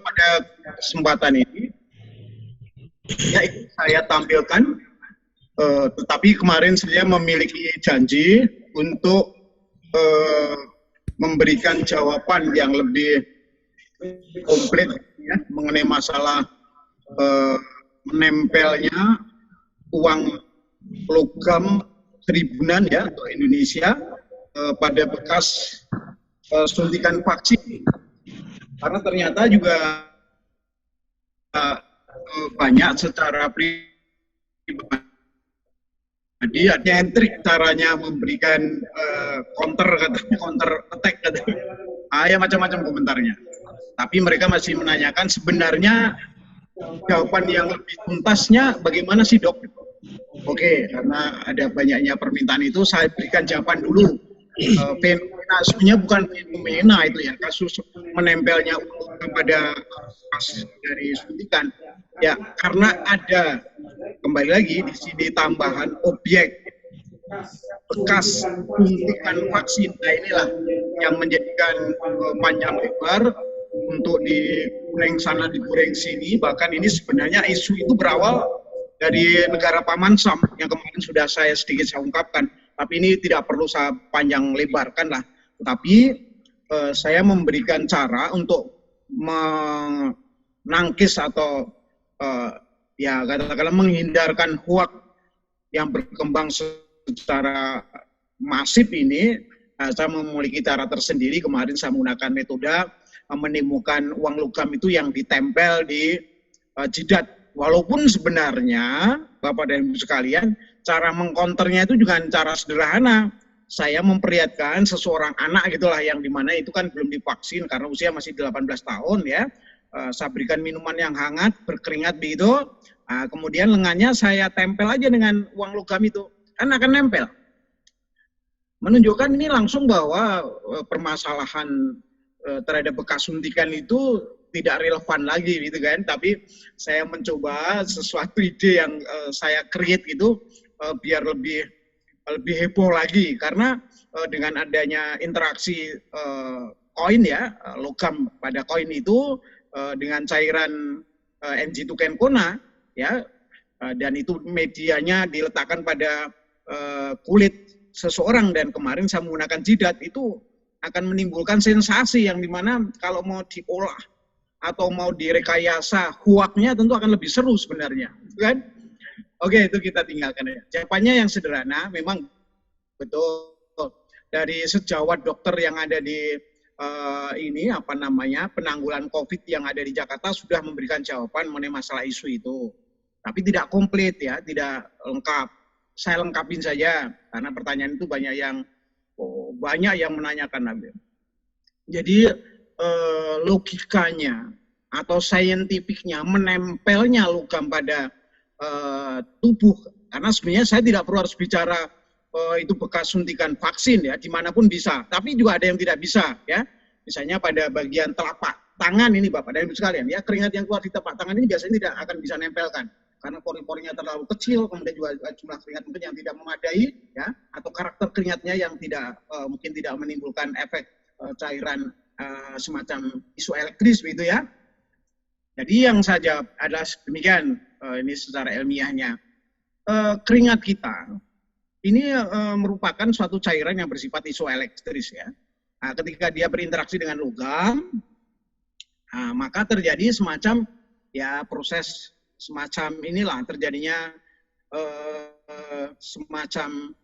Pada kesempatan ini, ya itu saya tampilkan, tetapi kemarin saya memiliki janji untuk memberikan jawaban yang lebih komplit ya, mengenai masalah menempelnya uang logam seribunan ya untuk Indonesia pada bekas suntikan vaksin. Karena ternyata juga banyak secara pribadi nyentrik caranya memberikan counter attack katanya. Ya macam-macam komentarnya. Tapi mereka masih menanyakan sebenarnya jawaban yang lebih tuntasnya bagaimana sih dok? Oke, karena ada banyaknya permintaan itu saya berikan jawaban dulu. Fenomena sebenarnya bukan fenomena itu ya, kasus menempelnya kepada kasus dari suntikan ya, karena ada kembali lagi di sini tambahan objek bekas suntikan vaksin. Nah inilah yang menjadikan panjang lebar untuk digoreng sana digoreng sini. Bahkan ini sebenarnya isu itu berawal dari negara Paman Sam yang kemarin sudah saya sedikit saya ungkapkan, tapi ini tidak perlu saya panjang lebarkan lah. Tetapi saya memberikan cara untuk menangkis atau ya katakanlah menghindarkan hoax yang berkembang secara masif ini. Saya memiliki cara tersendiri. Kemarin saya menggunakan metode menemukan uang logam itu yang ditempel di jidat. Walaupun sebenarnya Bapak dan Ibu sekalian, cara mengkonternya itu juga cara sederhana. Saya memperlihatkan seseorang anak gitulah yang dimana itu kan belum divaksin karena usia masih 18 tahun ya. Saya berikan minuman yang hangat, berkeringat begitu. Kemudian lengannya saya tempel aja dengan uang logam itu. Kan akan nempel. Menunjukkan ini langsung bahwa permasalahan terhadap bekas suntikan itu tidak relevan lagi gitu kan, tapi saya mencoba sesuatu ide yang saya create gitu biar lebih heboh lagi karena dengan adanya interaksi koin ya, logam pada koin itu dengan cairan Ng2 Kencona ya, dan itu medianya diletakkan pada kulit seseorang dan kemarin saya menggunakan jidat itu akan menimbulkan sensasi yang dimana kalau mau diolah atau mau direkayasa hoaknya tentu akan lebih seru sebenarnya, kan? Oke, itu kita tinggalkan ya. Jawabannya yang sederhana, memang betul dari sejawat dokter yang ada di ini apa namanya penanggulan COVID yang ada di Jakarta sudah memberikan jawaban mengenai masalah isu itu, tapi tidak komplit ya, tidak lengkap. Saya lengkapin saja karena pertanyaan itu banyak yang menanyakan. Jadi logikanya atau saintifiknya menempelnya logam pada tubuh, karena sebenarnya saya tidak perlu harus bicara itu bekas suntikan vaksin ya, dimanapun bisa, tapi juga ada yang tidak bisa ya, misalnya pada bagian telapak tangan ini Bapak dan Ibu sekalian ya, keringat yang keluar di telapak tangan ini biasanya tidak akan bisa nempelkan karena pori-porinya terlalu kecil, kemudian juga jumlah keringat mungkin yang tidak memadai ya, atau karakter keringatnya yang tidak mungkin tidak menimbulkan efek cairan semacam isu elektris begitu ya. Jadi yang saya jawab adalah demikian, ini secara ilmiahnya. Keringat kita ini merupakan suatu cairan yang bersifat isoelektris ya. Nah, ketika dia berinteraksi dengan logam, maka terjadi semacam ya proses semacam inilah terjadinya semacam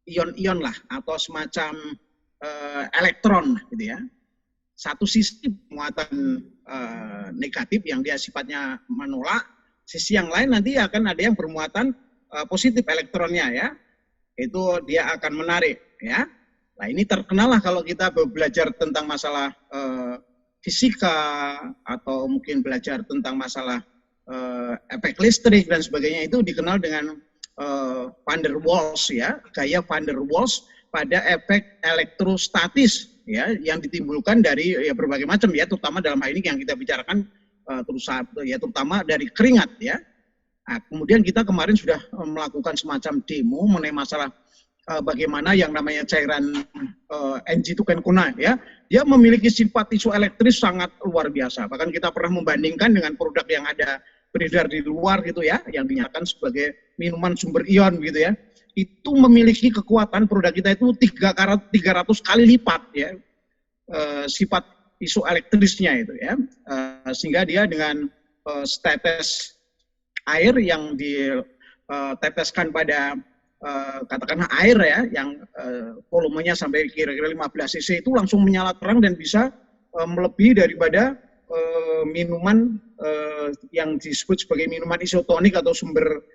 ion-ion lah atau semacam elektron gitu ya. Satu sisi muatan negatif yang dia sifatnya menolak, sisi yang lain nanti akan ada yang bermuatan positif elektronnya ya. Itu dia akan menarik ya. Nah, ini terkenal lah kalau kita belajar tentang masalah fisika atau mungkin belajar tentang masalah efek listrik dan sebagainya, itu dikenal dengan van der Waals ya, gaya van der Waals pada efek elektrostatis ya, yang ditimbulkan dari ya berbagai macam ya, terutama dalam hal ini yang kita bicarakan terutama dari keringat ya. Nah, kemudian kita kemarin sudah melakukan semacam demo mengenai masalah bagaimana yang namanya cairan N-G2-Kencona ya, dia memiliki sifat isoelektris sangat luar biasa. Bahkan kita pernah membandingkan dengan produk yang ada beredar di luar gitu ya, yang dinyatakan sebagai minuman sumber ion gitu ya. Itu memiliki kekuatan produk kita itu 300 kali lipat ya, sifat isoelektrisnya itu ya, sehingga dia dengan setetes air yang diteteskan pada katakanlah air ya, yang volumenya sampai kira-kira 15 cc itu langsung menyala terang dan bisa melebihi daripada minuman yang disebut sebagai minuman isotonik atau sumber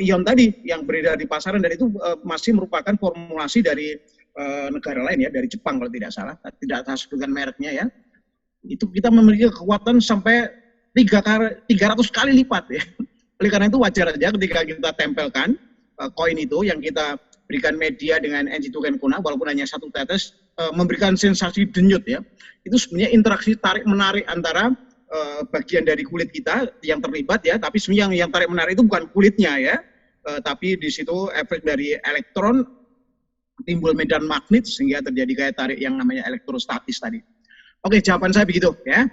ion tadi yang beredar di pasaran, dan itu masih merupakan formulasi dari negara lain ya, dari Jepang kalau tidak salah, tidak saya sebutkan mereknya ya. Itu kita memiliki kekuatan sampai 300 kali lipat ya. Oleh karena itu wajar aja ketika kita tempelkan koin itu yang kita berikan media dengan N-G2-Kencona walaupun hanya 1 tetes, memberikan sensasi denyut ya. Itu sebenarnya interaksi tarik-menarik antara bagian dari kulit kita yang terlibat ya, tapi sebenarnya yang tarik menarik itu bukan kulitnya ya, tapi di situ efek dari elektron, timbul medan magnet sehingga terjadi kayak tarik yang namanya elektrostatis tadi. Oke, jawaban saya begitu ya,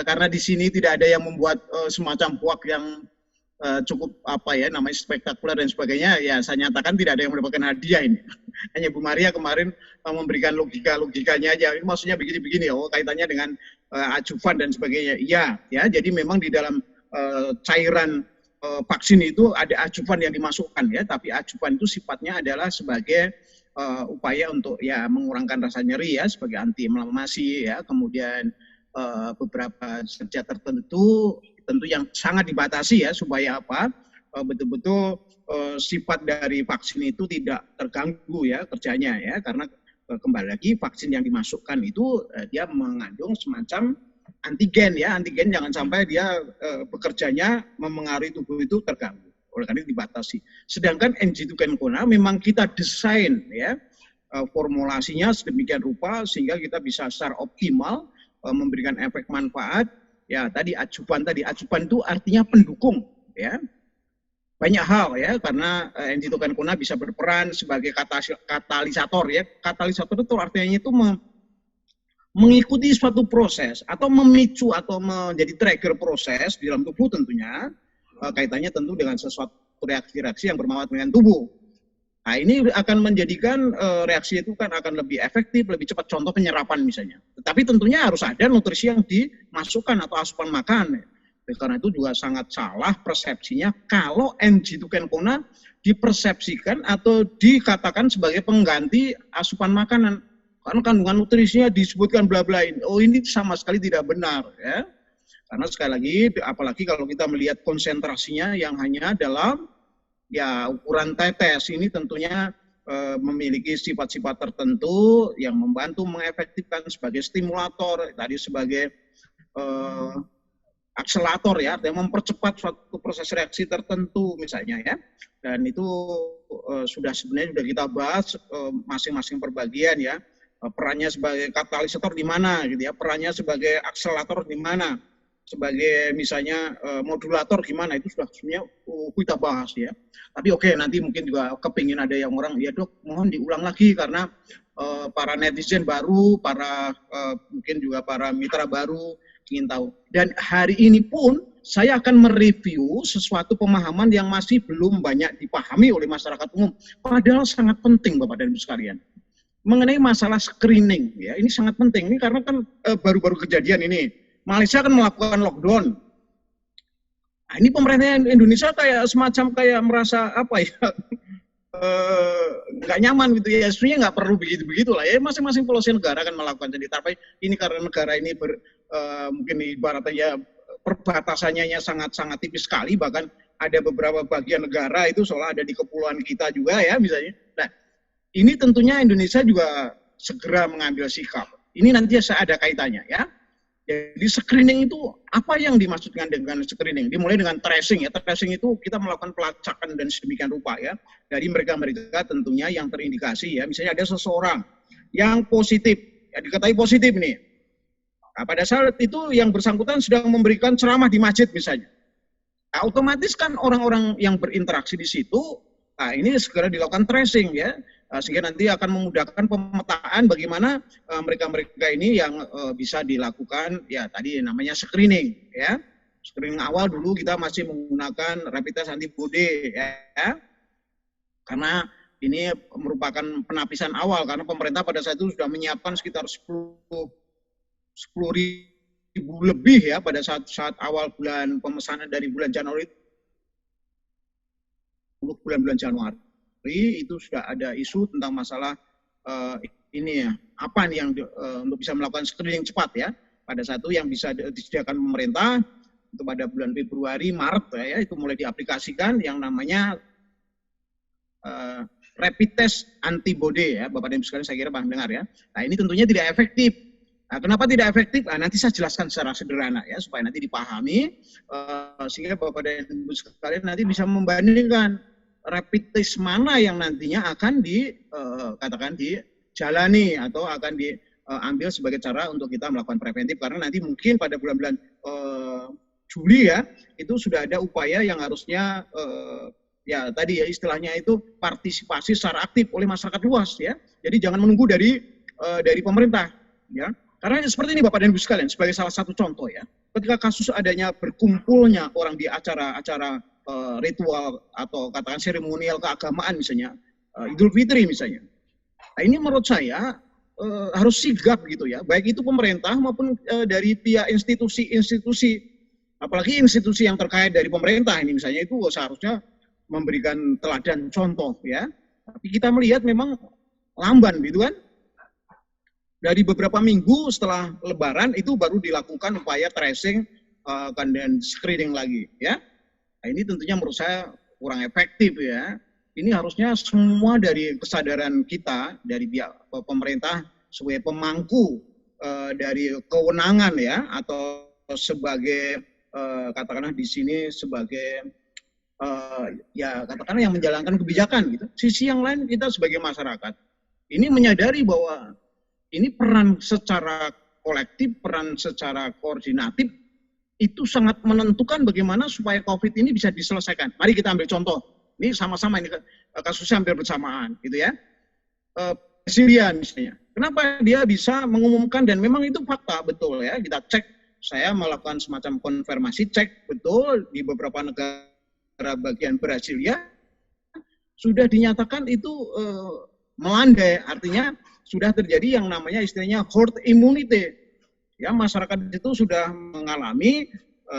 karena di sini tidak ada yang membuat semacam hoax yang cukup apa ya namanya spektakuler dan sebagainya, ya saya nyatakan tidak ada yang mendapatkan hadiah ini. Hanya Bu Maria kemarin memberikan logikanya aja, ini maksudnya begini-begini, oh kaitannya dengan ajuvan dan sebagainya. Iya, ya, jadi memang di dalam cairan vaksin itu ada ajuvan yang dimasukkan ya, tapi ajuvan itu sifatnya adalah sebagai upaya untuk ya mengurangkan rasa nyeri ya, sebagai anti inflamasi ya, kemudian beberapa zat tertentu tentu yang sangat dibatasi ya, supaya apa betul-betul sifat dari vaksin itu tidak terganggu ya kerjanya ya, karena kembali lagi vaksin yang dimasukkan itu dia mengandung semacam antigen ya, antigen jangan sampai dia bekerjanya memengaruhi tubuh itu terganggu, oleh karena itu dibatasi. Sedangkan N-G2-Kencona memang kita desain ya formulasinya sedemikian rupa sehingga kita bisa secara optimal memberikan efek manfaat. Ya tadi ajuvan itu artinya pendukung ya, banyak hal ya, karena N-G2-Kencona bisa berperan sebagai katalisator ya. Katalisator itu artinya itu mengikuti suatu proses atau memicu atau menjadi trigger proses di dalam tubuh, tentunya kaitannya tentu dengan sesuatu reaksi-reaksi yang bermanfaat dengan tubuh. Nah ini akan menjadikan reaksi itu kan akan lebih efektif, lebih cepat, contoh penyerapan misalnya. Tetapi tentunya harus ada nutrisi yang dimasukkan atau asupan makan. Karena itu juga sangat salah persepsinya kalau N-G2-Kencona dipersepsikan atau dikatakan sebagai pengganti asupan makanan. Karena kandungan nutrisinya disebutkan bla-bla. Oh ini sama sekali tidak benar ya. Karena sekali lagi, apalagi kalau kita melihat konsentrasinya yang hanya dalam ya ukuran tetes, ini tentunya memiliki sifat-sifat tertentu yang membantu mengefektifkan sebagai stimulator, tadi sebagai akselerator ya, yang mempercepat suatu proses reaksi tertentu misalnya ya. Dan itu sebenarnya sudah kita bahas masing-masing perbagian ya. Perannya sebagai katalisator di mana gitu ya, perannya sebagai akselerator di mana, sebagai misalnya modulator gimana, itu sudah sebenarnya kita bahas ya. Tapi oke, nanti mungkin juga kepingin ada yang orang, ya dok mohon diulang lagi karena para netizen baru, para mungkin juga para mitra baru ingin tahu. Dan hari ini pun saya akan mereview sesuatu pemahaman yang masih belum banyak dipahami oleh masyarakat umum, padahal sangat penting Bapak dan Ibu sekalian. Mengenai masalah screening ya, ini sangat penting ini karena kan baru-baru kejadian ini. Malaysia akan melakukan lockdown. Nah, ini pemerintah Indonesia kayak semacam kayak merasa apa ya, nggak nyaman gitu ya. Sebenarnya nggak perlu begitu-begitu lah ya. Masing-masing policy negara akan melakukan sendiri. Tapi ini karena negara ini mungkin ibaratnya perbatasannya sangat-sangat tipis sekali. Bahkan ada beberapa bagian negara itu seolah ada di kepulauan kita juga ya misalnya. Nah, ini tentunya Indonesia juga segera mengambil sikap. Ini nanti ada kaitannya ya. Jadi screening itu apa yang dimaksudkan dengan screening? Dimulai dengan tracing ya. Tracing itu kita melakukan pelacakan dan sedemikian rupa ya. Dari mereka tentunya yang terindikasi ya. Misalnya ada seseorang yang positif, ya diketahui positif nih. Nah, pada saat itu yang bersangkutan sedang memberikan ceramah di masjid misalnya. Nah, otomatis kan orang-orang yang berinteraksi di situ, nah ini segera dilakukan tracing ya. sehingga nanti akan memudahkan pemetaan bagaimana mereka-mereka ini yang bisa dilakukan ya tadi namanya screening ya. Screening awal dulu kita masih menggunakan rapid test antibody ya. Karena ini merupakan penapisan awal karena pemerintah pada saat itu sudah menyiapkan sekitar 10.000 lebih ya pada saat awal bulan pemesanan dari bulan Januari, bulan-bulan Januari itu sudah ada isu tentang masalah ini ya apa nih yang untuk bisa melakukan screening cepat ya pada satu yang bisa disediakan pemerintah itu pada bulan Februari Maret ya itu mulai diaplikasikan yang namanya rapid test antibody ya Bapak dan Ibu sekalian saya kira paham dengar ya. Nah ini tentunya tidak efektif. Nah, kenapa tidak efektif? Nah, nanti saya jelaskan secara sederhana ya supaya nanti dipahami sehingga Bapak dan Ibu sekalian nanti bisa membandingkan rapid test mana yang nantinya akan katakan dijalani atau akan diambil sebagai cara untuk kita melakukan preventif karena nanti mungkin pada bulan-bulan Juli ya itu sudah ada upaya yang harusnya ya tadi ya istilahnya itu partisipasi secara aktif oleh masyarakat luas ya. Jadi jangan menunggu dari pemerintah ya. Karena seperti ini Bapak dan Ibu sekalian sebagai salah satu contoh ya. Ketika kasus adanya berkumpulnya orang di acara-acara ritual atau katakan seremonial keagamaan misalnya Idul Fitri misalnya. Nah, ini menurut saya harus sigap gitu ya. Baik itu pemerintah maupun dari pihak institusi-institusi apalagi institusi yang terkait dari pemerintah ini misalnya itu seharusnya memberikan teladan contoh ya. Tapi kita melihat memang lamban gitu kan. Dari beberapa minggu setelah Lebaran itu baru dilakukan upaya tracing dan screening lagi ya. Nah, ini tentunya menurut saya kurang efektif ya. Ini harusnya semua dari kesadaran kita dari pihak pemerintah sebagai pemangku dari kewenangan ya atau sebagai katakanlah di sini sebagai ya katakanlah yang menjalankan kebijakan gitu. Sisi yang lain kita sebagai masyarakat ini menyadari bahwa ini peran secara kolektif, peran secara koordinatif itu sangat menentukan bagaimana supaya COVID ini bisa diselesaikan. Mari kita ambil contoh. Ini sama-sama ini kasusnya hampir bersamaan gitu ya. Brasilia misalnya. Kenapa dia bisa mengumumkan dan memang itu fakta betul ya. Kita cek, saya melakukan semacam konfirmasi cek betul di beberapa negara bagian Brasilia sudah dinyatakan itu melandai, artinya sudah terjadi yang namanya istilahnya herd immunity. Ya, masyarakat itu sudah mengalami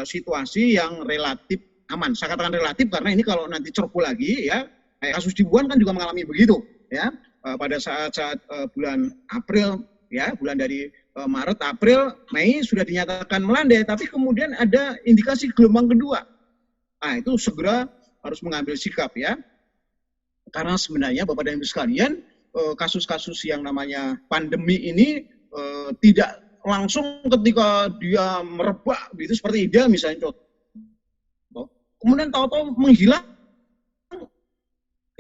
situasi yang relatif aman. Saya katakan relatif karena ini kalau nanti cerpu lagi ya, kasus di Wuhan kan juga mengalami begitu ya. Pada saat bulan April ya, bulan dari Maret, April, Mei sudah dinyatakan melandai, tapi kemudian ada indikasi gelombang kedua. Nah, itu segera harus mengambil sikap ya. Karena sebenarnya Bapak dan Ibu sekalian, kasus-kasus yang namanya pandemi ini tidak langsung ketika dia merebak gitu seperti India misalnya contoh. Kemudian tahu-tahu menghilang.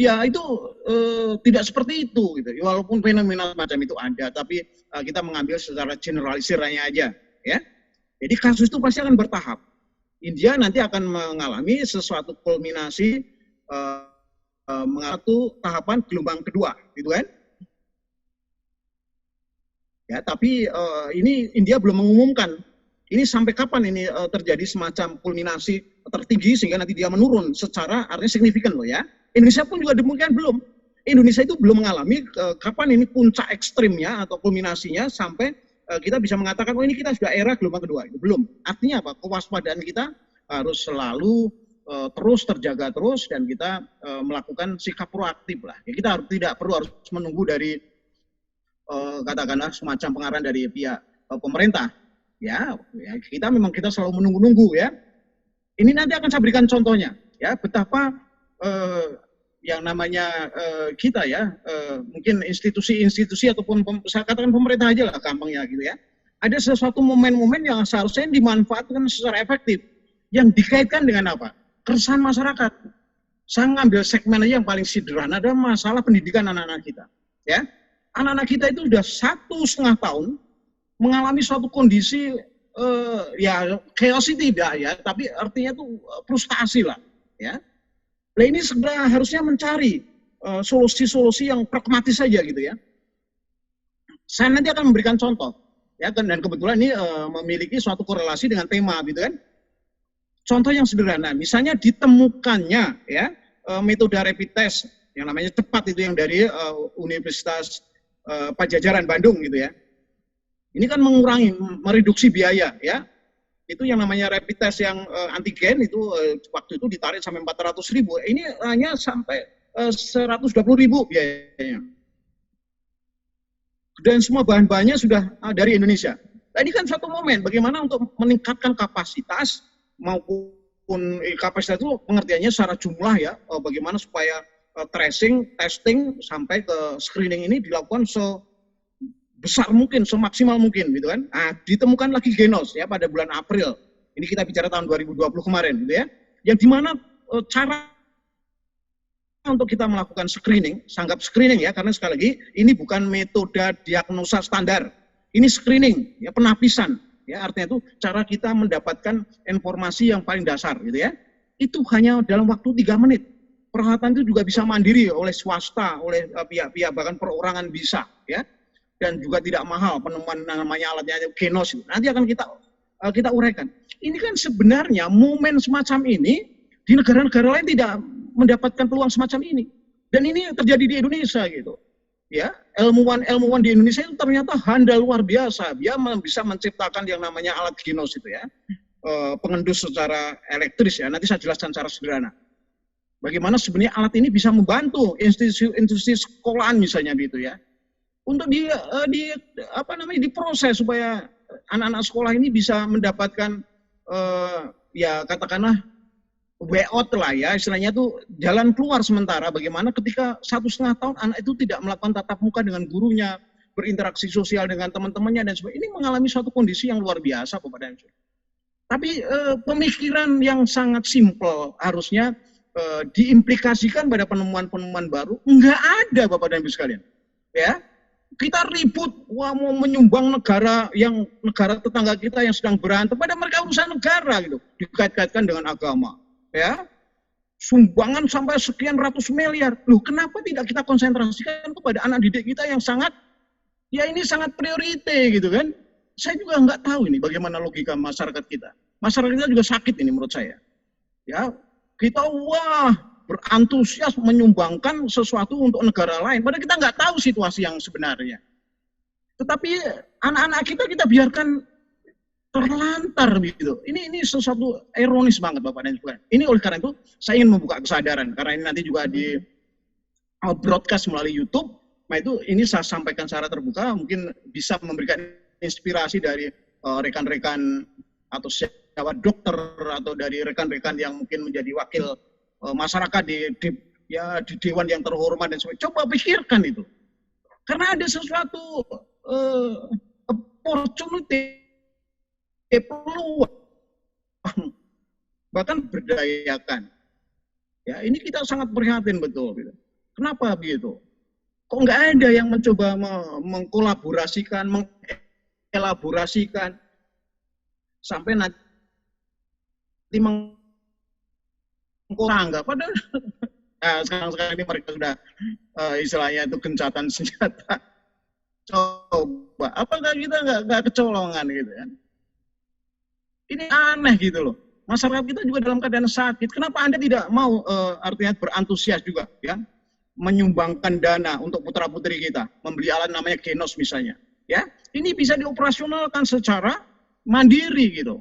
Ya itu tidak seperti itu gitu. Walaupun fenomena macam itu ada, tapi kita mengambil secara generalisirnya aja ya. Jadi kasus itu pasti akan bertahap. India nanti akan mengalami sesuatu kulminasi mengalami tahapan gelombang kedua, gitu kan? Ya, tapi ini India belum mengumumkan. Ini sampai kapan ini terjadi semacam kulminasi tertinggi sehingga nanti dia menurun secara artinya signifikan loh ya. Indonesia pun juga demikian belum. Indonesia itu belum mengalami kapan ini puncak ekstrimnya atau kulminasinya sampai kita bisa mengatakan oh ini kita sudah era gelombang kedua. Itu belum. Artinya apa? Kewaspadaan kita harus selalu terus terjaga terus dan kita melakukan sikap proaktif lah. Ya, kita tidak perlu harus menunggu dari katakanlah semacam pengarahan dari pihak pemerintah. Ya, kita memang kita selalu menunggu-nunggu ya. Ini nanti akan saya berikan contohnya ya betapa yang namanya kita ya mungkin institusi-institusi ataupun saya katakan pemerintah aja lah gampangnya gitu ya. Ada sesuatu momen-momen yang seharusnya dimanfaatkan secara efektif yang dikaitkan dengan apa? Keresahan masyarakat. Saya ngambil segmen aja yang paling sederhana adalah masalah pendidikan anak-anak kita. Ya, anak-anak kita itu sudah 1,5 tahun mengalami suatu kondisi ya chaos tidak ya, tapi artinya itu frustasi lah. Ya, nah ini segera harusnya mencari solusi-solusi yang pragmatis saja gitu ya. Saya nanti akan memberikan contoh ya, dan kebetulan ini memiliki suatu korelasi dengan tema gitu kan. Contoh yang sederhana, misalnya ditemukannya ya metode rapid test yang namanya cepat itu yang dari Universitas Padjadjaran Bandung gitu ya. Ini kan mengurangi, mereduksi biaya ya. Itu yang namanya rapid test yang antigen itu waktu itu ditarik sampai 400.000. Ini hanya sampai 120.000 biayanya. Dan semua bahan-bahannya sudah dari Indonesia. Nah, ini kan satu momen bagaimana untuk meningkatkan kapasitas maupun kapasitas itu pengertiannya secara jumlah ya, bagaimana supaya tracing, testing sampai ke screening ini dilakukan sebesar mungkin, semaksimal mungkin gitu kan. Nah, ditemukan lagi genos ya pada bulan April. Ini kita bicara tahun 2020 kemarin gitu ya. Yang dimana cara untuk kita melakukan screening, sanggap screening ya, karena sekali lagi ini bukan metode diagnosa standar. Ini screening, ya penapisan. Ya, artinya itu cara kita mendapatkan informasi yang paling dasar gitu ya. Itu hanya dalam waktu 3 menit. Peralatan itu juga bisa mandiri oleh swasta, oleh pihak-pihak bahkan perorangan bisa ya. Dan juga tidak mahal, penemuan namanya alatnya genos itu. Nanti akan kita uraikan. Ini kan sebenarnya momen semacam ini di negara-negara lain tidak mendapatkan peluang semacam ini. Dan ini terjadi di Indonesia gitu. Ya, ilmuwan di Indonesia itu ternyata handal luar biasa. Dia bisa menciptakan yang namanya alat genos itu ya. Pengendus secara elektris ya. Nanti saya jelaskan secara sederhana. Bagaimana sebenarnya alat ini bisa membantu institusi sekolahan misalnya gitu ya. Untuk diproses supaya anak-anak sekolah ini bisa mendapatkan ya katakanlah way out lah ya, istilahnya itu jalan keluar sementara bagaimana ketika 1,5 tahun anak itu tidak melakukan tatap muka dengan gurunya, berinteraksi sosial dengan teman-temannya dan sebagainya. Ini mengalami suatu kondisi yang luar biasa Bapak dan Ibu. Tapi pemikiran yang sangat simpel harusnya diimplikasikan pada penemuan-penemuan baru enggak ada Bapak dan Ibu sekalian. Ya. Kita ribut, wah mau menyumbang negara tetangga kita yang sedang berantem, pada mereka urusan negara gitu, dikait-kaitkan dengan agama. Ya, sumbangan sampai sekian ratus miliar. Loh, kenapa tidak kita konsentrasikan kepada anak didik kita yang sangat priority gitu kan? Saya juga nggak tahu ini bagaimana logika masyarakat kita. Masyarakat kita juga sakit ini menurut saya. Ya, kita berantusias menyumbangkan sesuatu untuk negara lain, padahal kita nggak tahu situasi yang sebenarnya. Tetapi anak-anak kita biarkan terlantar gitu. Ini sesuatu ironis banget Bapak dan Ibu. Ini oleh karena itu saya ingin membuka kesadaran karena ini nanti juga di broadcast melalui YouTube. Nah itu ini saya sampaikan secara terbuka, mungkin bisa memberikan inspirasi dari rekan-rekan atau siapa dokter atau dari rekan-rekan yang mungkin menjadi wakil masyarakat di dewan yang terhormat dan sebagainya. Coba pikirkan itu. Karena ada sesuatu opportunity, peluang, bahkan berdayakan. Ya, ini kita sangat prihatin betul. Gitu. Kenapa begitu? Kok nggak ada yang mencoba mengkolaborasikan, mengelaborasikan, sampai nanti enggak, padahal sekarang ini mereka sudah istilahnya itu gencatan senjata. Coba, apakah kita nggak kecolongan gitu kan? Ini aneh gitu loh. Masyarakat kita juga dalam keadaan sakit. Kenapa Anda tidak mau artinya berantusias juga ya, menyumbangkan dana untuk putra-putri kita, membeli alat namanya genos misalnya, ya? Ini bisa dioperasionalkan secara mandiri gitu.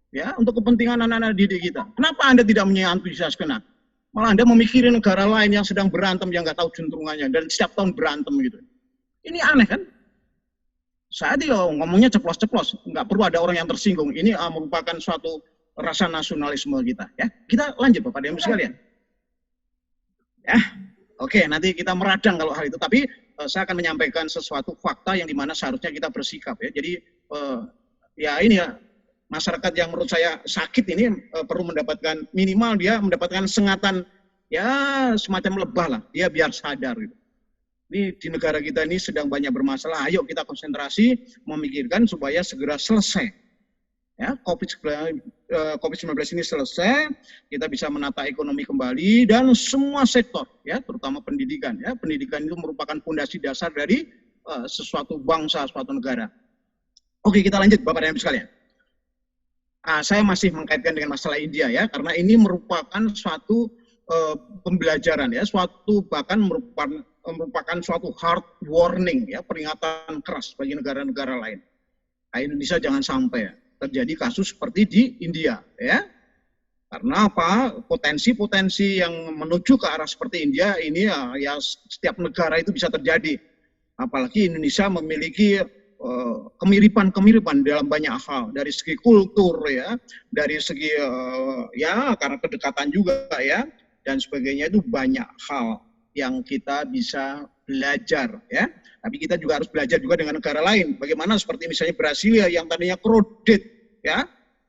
Ya, untuk kepentingan anak-anak didik kita. Kenapa Anda tidak menyantusiaskan? Malah Anda memikirin negara lain yang sedang berantem yang nggak tahu juntrungannya dan setiap tahun berantem gitu. Ini aneh kan? Saya ngomongnya ceplos-ceplos, nggak perlu ada orang yang tersinggung. Ini merupakan suatu rasa nasionalisme kita. Ya, kita lanjut Bapak dan Ibu sekalian. Ya, oke, nanti kita meradang kalau hal itu. Tapi saya akan menyampaikan sesuatu fakta yang dimana seharusnya kita bersikap ya. Jadi ya ini ya. Masyarakat yang menurut saya sakit ini perlu mendapatkan minimal dia mendapatkan sengatan ya semacam lebah lah, dia biar sadar gitu. Ini di negara kita ini sedang banyak bermasalah, ayo kita konsentrasi memikirkan supaya segera selesai. Ya, COVID COVID-19 ini selesai, kita bisa menata ekonomi kembali dan semua sektor, ya, terutama pendidikan. Ya, pendidikan itu merupakan fondasi dasar dari sesuatu bangsa, suatu negara. Oke, kita lanjut, Bapak dan Ibu sekalian. Saya masih mengkaitkan dengan masalah India, ya, karena ini merupakan suatu pembelajaran, ya, suatu bahkan merupakan suatu hard warning, ya, peringatan keras bagi negara-negara lain. Indonesia jangan sampai terjadi kasus seperti di India, ya. Karena apa? Potensi-potensi yang menuju ke arah seperti India ini ya setiap negara itu bisa terjadi. Apalagi Indonesia memiliki kemiripan-kemiripan dalam banyak hal, dari segi kultur, ya, dari segi ya karena kedekatan juga, ya, dan sebagainya. Itu banyak hal yang kita bisa belajar, ya. Tapi kita juga harus belajar juga dengan negara lain. Bagaimana seperti misalnya Brasilia yang tadinya crowded, ya,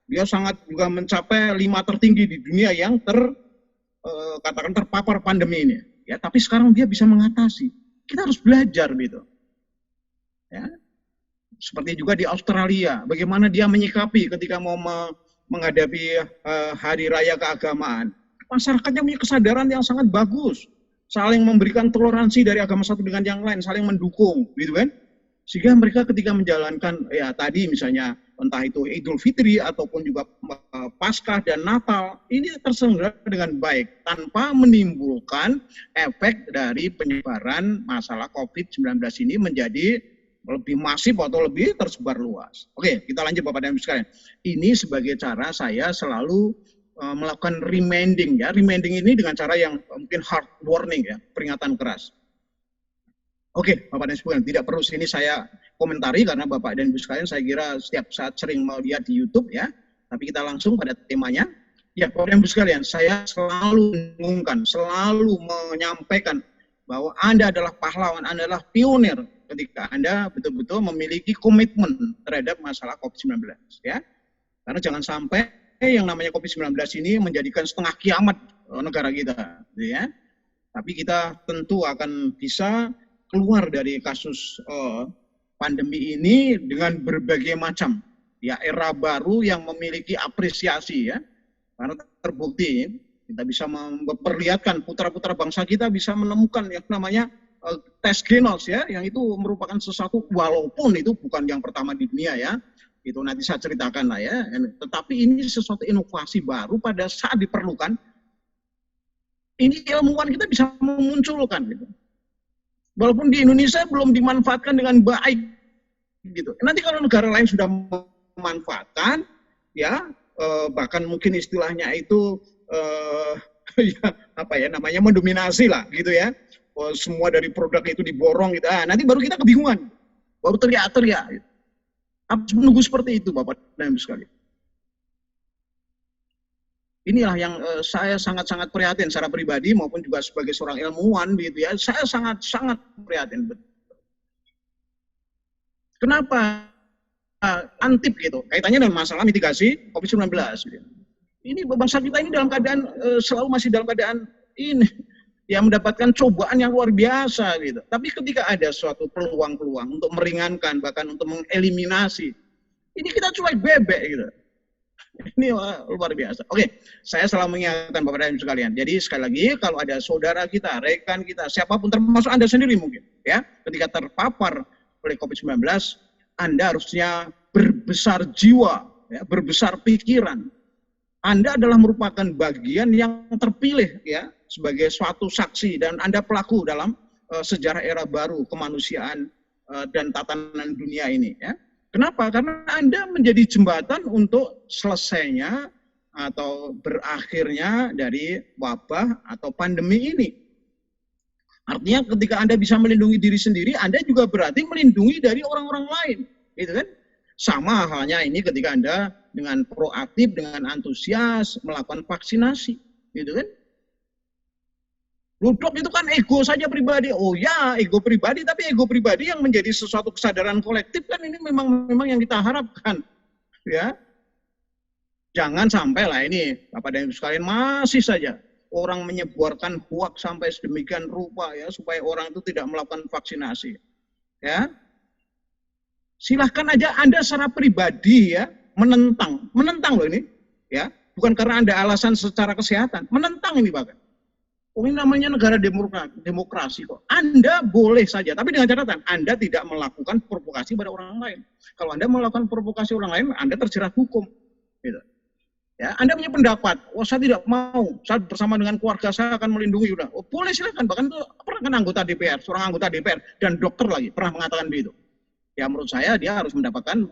dia sangat juga mencapai 5 tertinggi di dunia yang katakan terpapar pandemi ini, ya. Tapi sekarang dia bisa mengatasi. Kita harus belajar gitu, ya. Seperti juga di Australia, bagaimana dia menyikapi ketika mau menghadapi hari raya keagamaan. Masyarakatnya punya kesadaran yang sangat bagus, saling memberikan toleransi dari agama satu dengan yang lain, saling mendukung, gitu kan? Sehingga mereka ketika menjalankan, ya tadi misalnya entah itu Idul Fitri ataupun juga Paskah dan Natal, ini terselenggara dengan baik tanpa menimbulkan efek dari penyebaran masalah COVID-19 ini menjadi lebih masif atau lebih tersebar luas. Oke, kita lanjut Bapak dan Ibu sekalian. Ini sebagai cara saya selalu melakukan reminding, ya. Reminding ini dengan cara yang mungkin hard warning, ya, peringatan keras. Oke, Bapak dan Ibu sekalian, tidak perlu sini saya komentari karena Bapak dan Ibu sekalian saya kira setiap saat sering melihat di YouTube, ya. Tapi kita langsung pada temanya. Ya, Bapak dan Ibu sekalian, saya selalu mengumumkan, selalu menyampaikan bahwa Anda adalah pahlawan, Anda adalah pionir ketika Anda betul-betul memiliki komitmen terhadap masalah COVID-19, ya. Karena jangan sampai yang namanya COVID-19 ini menjadikan setengah kiamat negara kita, ya. Tapi kita tentu akan bisa keluar dari kasus pandemi ini dengan berbagai macam, ya, era baru yang memiliki apresiasi, ya. Karena terbukti kita bisa memperlihatkan putra-putra bangsa kita bisa menemukan yang namanya tes genos, ya, yang itu merupakan sesuatu walaupun itu bukan yang pertama di dunia, ya. Itu nanti saya ceritakan lah, ya. Tetapi ini sesuatu inovasi baru pada saat diperlukan. Ini ilmuwan kita bisa memunculkan gitu. Walaupun di Indonesia belum dimanfaatkan dengan baik gitu. Nanti kalau negara lain sudah memanfaatkan, ya, bahkan mungkin istilahnya itu ya, apa ya namanya, mendominasi lah gitu, ya. Semua dari produk itu diborong gitu. Nanti baru kita kebingungan. Baru teriak-teriak gitu. Harus menunggu seperti itu Bapak dan Ibu sekalian. Inilah yang saya sangat-sangat prihatin secara pribadi maupun juga sebagai seorang ilmuwan gitu, ya. Saya sangat-sangat prihatin. Kenapa antip gitu? Kaitannya dengan masalah mitigasi COVID-19 gitu. Ini bangsa kita ini dalam keadaan selalu masih dalam keadaan ini yang mendapatkan cobaan yang luar biasa gitu. Tapi ketika ada suatu peluang-peluang untuk meringankan, bahkan untuk mengeliminasi, ini kita cuek bebek gitu. Ini luar biasa. Oke, saya selalu mengingatkan Bapak dan Ibu sekalian. Jadi sekali lagi, kalau ada saudara kita, rekan kita, siapapun termasuk Anda sendiri mungkin, ya, ketika terpapar oleh COVID-19, Anda harusnya berbesar jiwa, ya, berbesar pikiran. Anda adalah merupakan bagian yang terpilih, ya, sebagai suatu saksi dan Anda pelaku dalam sejarah era baru kemanusiaan dan tatanan dunia ini, ya. Kenapa? Karena Anda menjadi jembatan untuk selesainya atau berakhirnya dari wabah atau pandemi ini. Artinya ketika Anda bisa melindungi diri sendiri, Anda juga berarti melindungi dari orang-orang lain, gitu kan? Sama halnya ini ketika Anda dengan proaktif, dengan antusias melakukan vaksinasi, gitu kan? Ludok itu kan ego saja pribadi. Oh ya, ego pribadi, tapi ego pribadi yang menjadi sesuatu kesadaran kolektif kan ini memang yang kita harapkan, ya. Jangan sampai lah ini Bapak dan Ibu sekalian masih saja orang menyebarkan hoax sampai sedemikian rupa, ya, supaya orang itu tidak melakukan vaksinasi, ya. Silahkan aja Anda secara pribadi, ya, menentang loh ini. ya, bukan karena ada alasan secara kesehatan, menentang ini bahkan. Oh, ini namanya negara demokrasi kok. Anda boleh saja, tapi dengan catatan Anda tidak melakukan provokasi pada orang lain. Kalau Anda melakukan provokasi orang lain, Anda terjerat hukum. Gitu. Ya, Anda punya pendapat, oh saya tidak mau, saya bersama dengan keluarga saya akan melindungi, udah. Oh, boleh silakan, bahkan itu pernah kan anggota DPR, seorang anggota DPR dan dokter lagi pernah mengatakan begitu. Ya menurut saya dia harus mendapatkan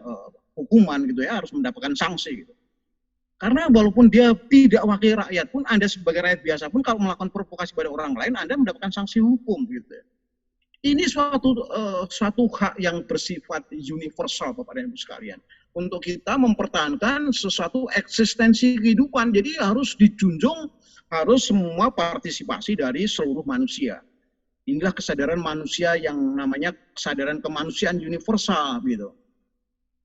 hukuman gitu ya, harus mendapatkan sanksi gitu. Karena walaupun dia tidak wakil rakyat pun, Anda sebagai rakyat biasa pun kalau melakukan provokasi pada orang lain, Anda mendapatkan sanksi hukum gitu ya. Ini suatu hak yang bersifat universal Bapak dan Ibu sekalian. Untuk kita mempertahankan sesuatu eksistensi kehidupan, jadi harus dijunjung, harus semua partisipasi dari seluruh manusia. Inilah kesadaran manusia yang namanya kesadaran kemanusiaan universal gitu.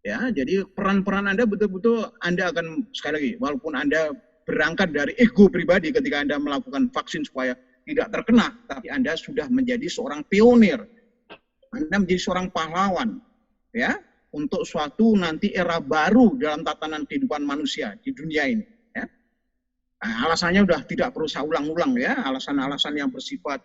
Ya, jadi peran-peran Anda betul-betul Anda akan, sekali lagi, walaupun Anda berangkat dari ego pribadi ketika Anda melakukan vaksin supaya tidak terkena, tapi Anda sudah menjadi seorang pionir. Anda menjadi seorang pahlawan, ya, untuk suatu nanti era baru dalam tatanan kehidupan manusia di dunia ini. Ya. Nah, alasannya sudah tidak perlu saya ulang-ulang ya, alasan-alasan yang bersifat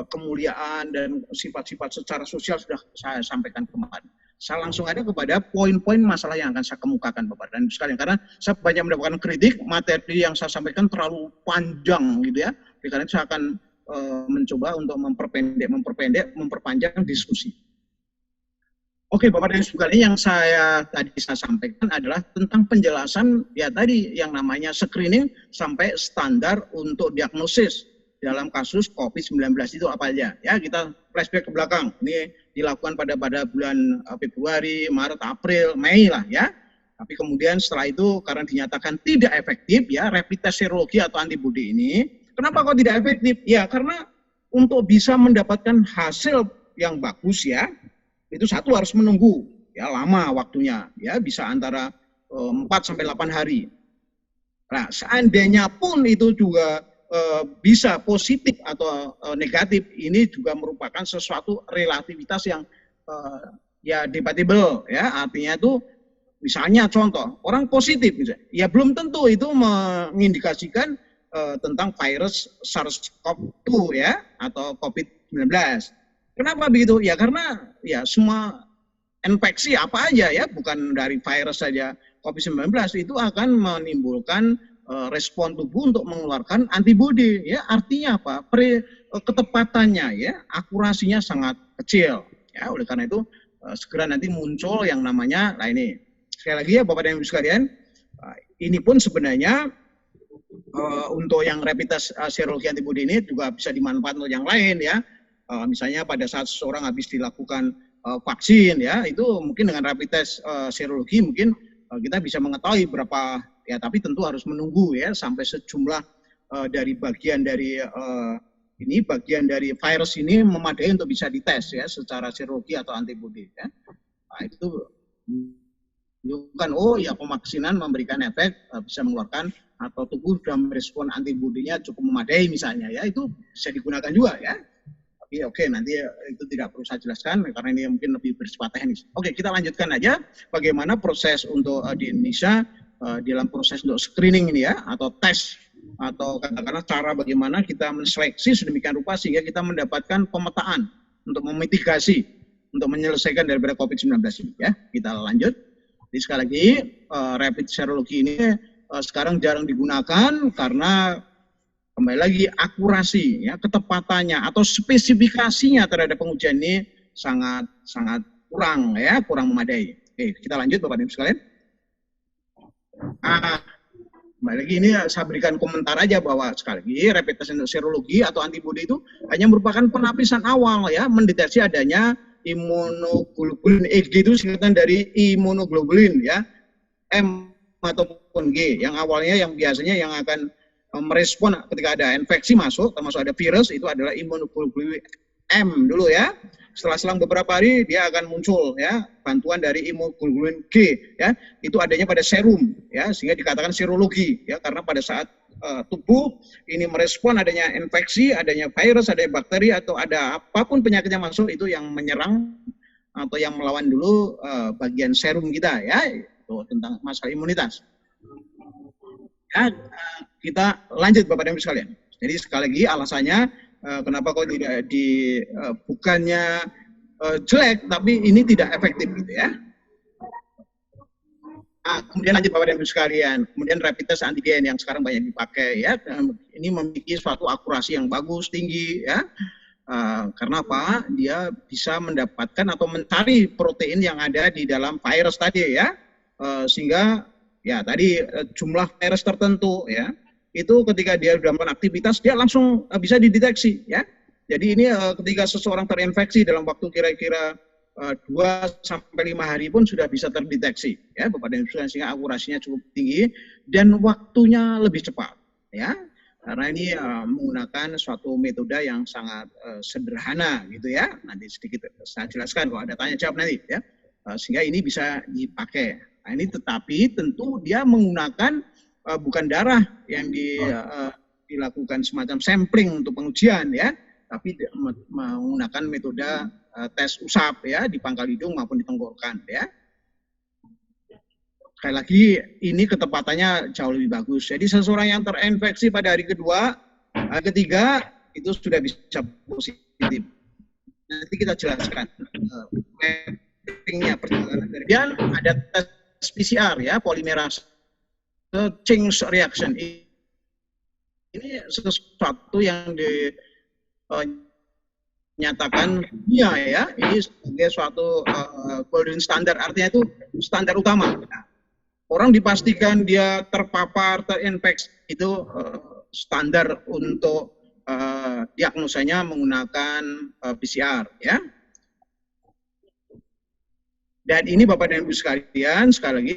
kemuliaan dan sifat-sifat secara sosial sudah saya sampaikan kemarin. Saya langsung ada kepada poin-poin masalah yang akan saya kemukakan Bapak dan Ibu sekalian, karena saya banyak mendapatkan kritik, materi yang saya sampaikan terlalu panjang gitu ya. Karena itu saya akan mencoba untuk memperpanjang diskusi. Oke Bapak dan Ibu sekalian, yang saya sampaikan adalah tentang penjelasan ya tadi yang namanya screening sampai standar untuk diagnosis dalam kasus COVID-19 itu apa aja. Ya, kita flashback ke belakang. Ini dilakukan pada bulan Februari, Maret, April, Mei lah ya. Tapi kemudian setelah itu karena dinyatakan tidak efektif ya, rapid test serologi atau antibodi ini. Kenapa kok tidak efektif? Ya, karena untuk bisa mendapatkan hasil yang bagus ya, itu satu harus menunggu ya, lama waktunya ya, bisa antara 4 sampai 8 hari. Nah, seandainya pun itu juga bisa positif atau negatif, ini juga merupakan sesuatu relativitas yang ya debatable ya, artinya itu misalnya contoh orang positif misalnya, ya belum tentu itu mengindikasikan tentang virus SARS-CoV-2 ya atau COVID-19. Kenapa begitu? Ya karena ya semua infeksi apa aja ya, bukan dari virus saja, COVID-19 itu akan menimbulkan respon tubuh untuk mengeluarkan antibodi ya, artinya apa, ketepatannya ya, akurasinya sangat kecil ya. Oleh karena itu segera nanti muncul yang namanya, nah ini sekali lagi ya Bapak dan Ibu sekalian, ini pun sebenarnya untuk yang rapid test serologi antibodi ini juga bisa dimanfaatkan untuk yang lain ya. Misalnya pada saat seseorang habis dilakukan vaksin ya, itu mungkin dengan rapid test serologi mungkin kita bisa mengetahui berapa ya, tapi tentu harus menunggu ya sampai sejumlah dari bagian dari virus ini memadai untuk bisa dites ya secara serologi atau antibodi ya. Nah, itu bukan oh ya pemaksinan memberikan efek bisa mengeluarkan atau tubuh sudah merespon antibodinya cukup memadai misalnya ya, itu bisa digunakan juga ya. Tapi oke, nanti itu tidak perlu saya jelaskan karena ini mungkin lebih bersifat teknis. Oke, kita lanjutkan aja bagaimana proses untuk di Indonesia dalam proses untuk screening ini ya, atau tes, atau katakanlah cara bagaimana kita menseleksi sedemikian rupa sehingga kita mendapatkan pemetaan untuk memitigasi, untuk menyelesaikan daripada COVID-19 ini ya. Kita lanjut. Jadi sekali lagi rapid serologi ini sekarang jarang digunakan karena kembali lagi akurasi ya, ketepatannya atau spesifikasinya terhadap pengujian ini sangat kurang ya, kurang memadai. Oke, kita lanjut Bapak dan Ibu sekalian. Kembali lagi ini saya berikan komentar aja bahwa sekali lagi rapid test serologi atau antibodi itu hanya merupakan penapisan awal ya, mendeteksi adanya imunoglobulin Ig itu singkatan dari imunoglobulin ya, M ataupun G, yang awalnya yang biasanya yang akan merespon ketika ada infeksi masuk, termasuk ada virus, itu adalah imunoglobulin M dulu ya. Setelah selang beberapa hari dia akan muncul ya bantuan dari imunoglobulin G ya, itu adanya pada serum ya, sehingga dikatakan serologi ya, karena pada saat tubuh ini merespon adanya infeksi, adanya virus, adanya bakteri atau ada apapun penyakit yang masuk, itu yang menyerang atau yang melawan dulu bagian serum kita ya, itu tentang masalah imunitas. Ya, kita lanjut Bapak dan Ibu sekalian. Jadi sekali lagi alasannya kenapa kok tidak bukannya jelek, tapi ini tidak efektif gitu ya. Kemudian lanjut Bapak dan Ibu sekalian, kemudian rapid test antigen yang sekarang banyak dipakai ya, ini memiliki suatu akurasi yang bagus, tinggi ya. Karena apa? Dia bisa mendapatkan atau mencari protein yang ada di dalam virus tadi ya, sehingga ya tadi jumlah virus tertentu ya, itu ketika dia sudah melakukan aktivitas dia langsung bisa dideteksi ya. Jadi ini ketika seseorang terinfeksi dalam waktu kira-kira 2-5 hari pun sudah bisa terdeteksi ya Bapak dan Ibu sekalian, sehingga akurasinya cukup tinggi dan waktunya lebih cepat ya. Karena ini menggunakan suatu metode yang sangat sederhana gitu ya. Nanti sedikit saya jelaskan kalau ada tanya jawab nanti ya. Sehingga ini bisa dipakai. Nah, ini tetapi tentu dia menggunakan bukan darah yang dilakukan semacam sampling untuk pengujian ya, tapi menggunakan metode tes usap ya di pangkal hidung maupun di tenggorokan ya. Sekali lagi ini ketepatannya jauh lebih bagus. Jadi seseorang yang terinfeksi pada hari kedua, hari ketiga itu sudah bisa positif. Nanti kita jelaskan mappingnya perjalanan. Kemudian ada tes PCR ya, polimerase chain reaction. Ini sesuatu yang dinyatakan dunia ya. Ini sebagai suatu golden standard, artinya itu standar utama. Orang dipastikan dia terpapar, terinfeksi, itu standar untuk diagnosanya menggunakan PCR ya. Dan ini Bapak dan Ibu sekalian, sekali lagi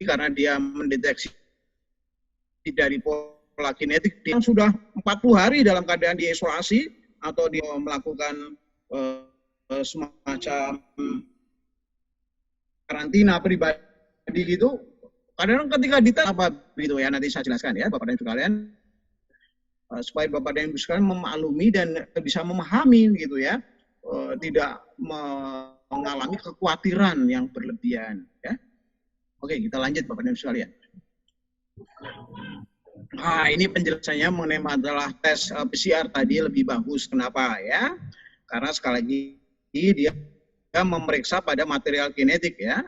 karena dia mendeteksi dari pola kinetik, dia sudah 40 hari dalam keadaan diisolasi atau dia melakukan semacam karantina pribadi gitu. Kadang-kadang ketika ditanya apa gitu ya, nanti saya jelaskan ya Bapak dan Ibu sekalian, supaya Bapak dan Ibu sekalian memaklumi dan bisa memahami gitu ya, tidak mengalami kekhawatiran yang berlebihan ya. Oke, kita lanjut Bapak dan Ibu sekalian. Nah, ini penjelasannya mengenai masalah tes PCR tadi lebih bagus. Kenapa ya? Karena sekali lagi dia memeriksa pada material kinetik ya.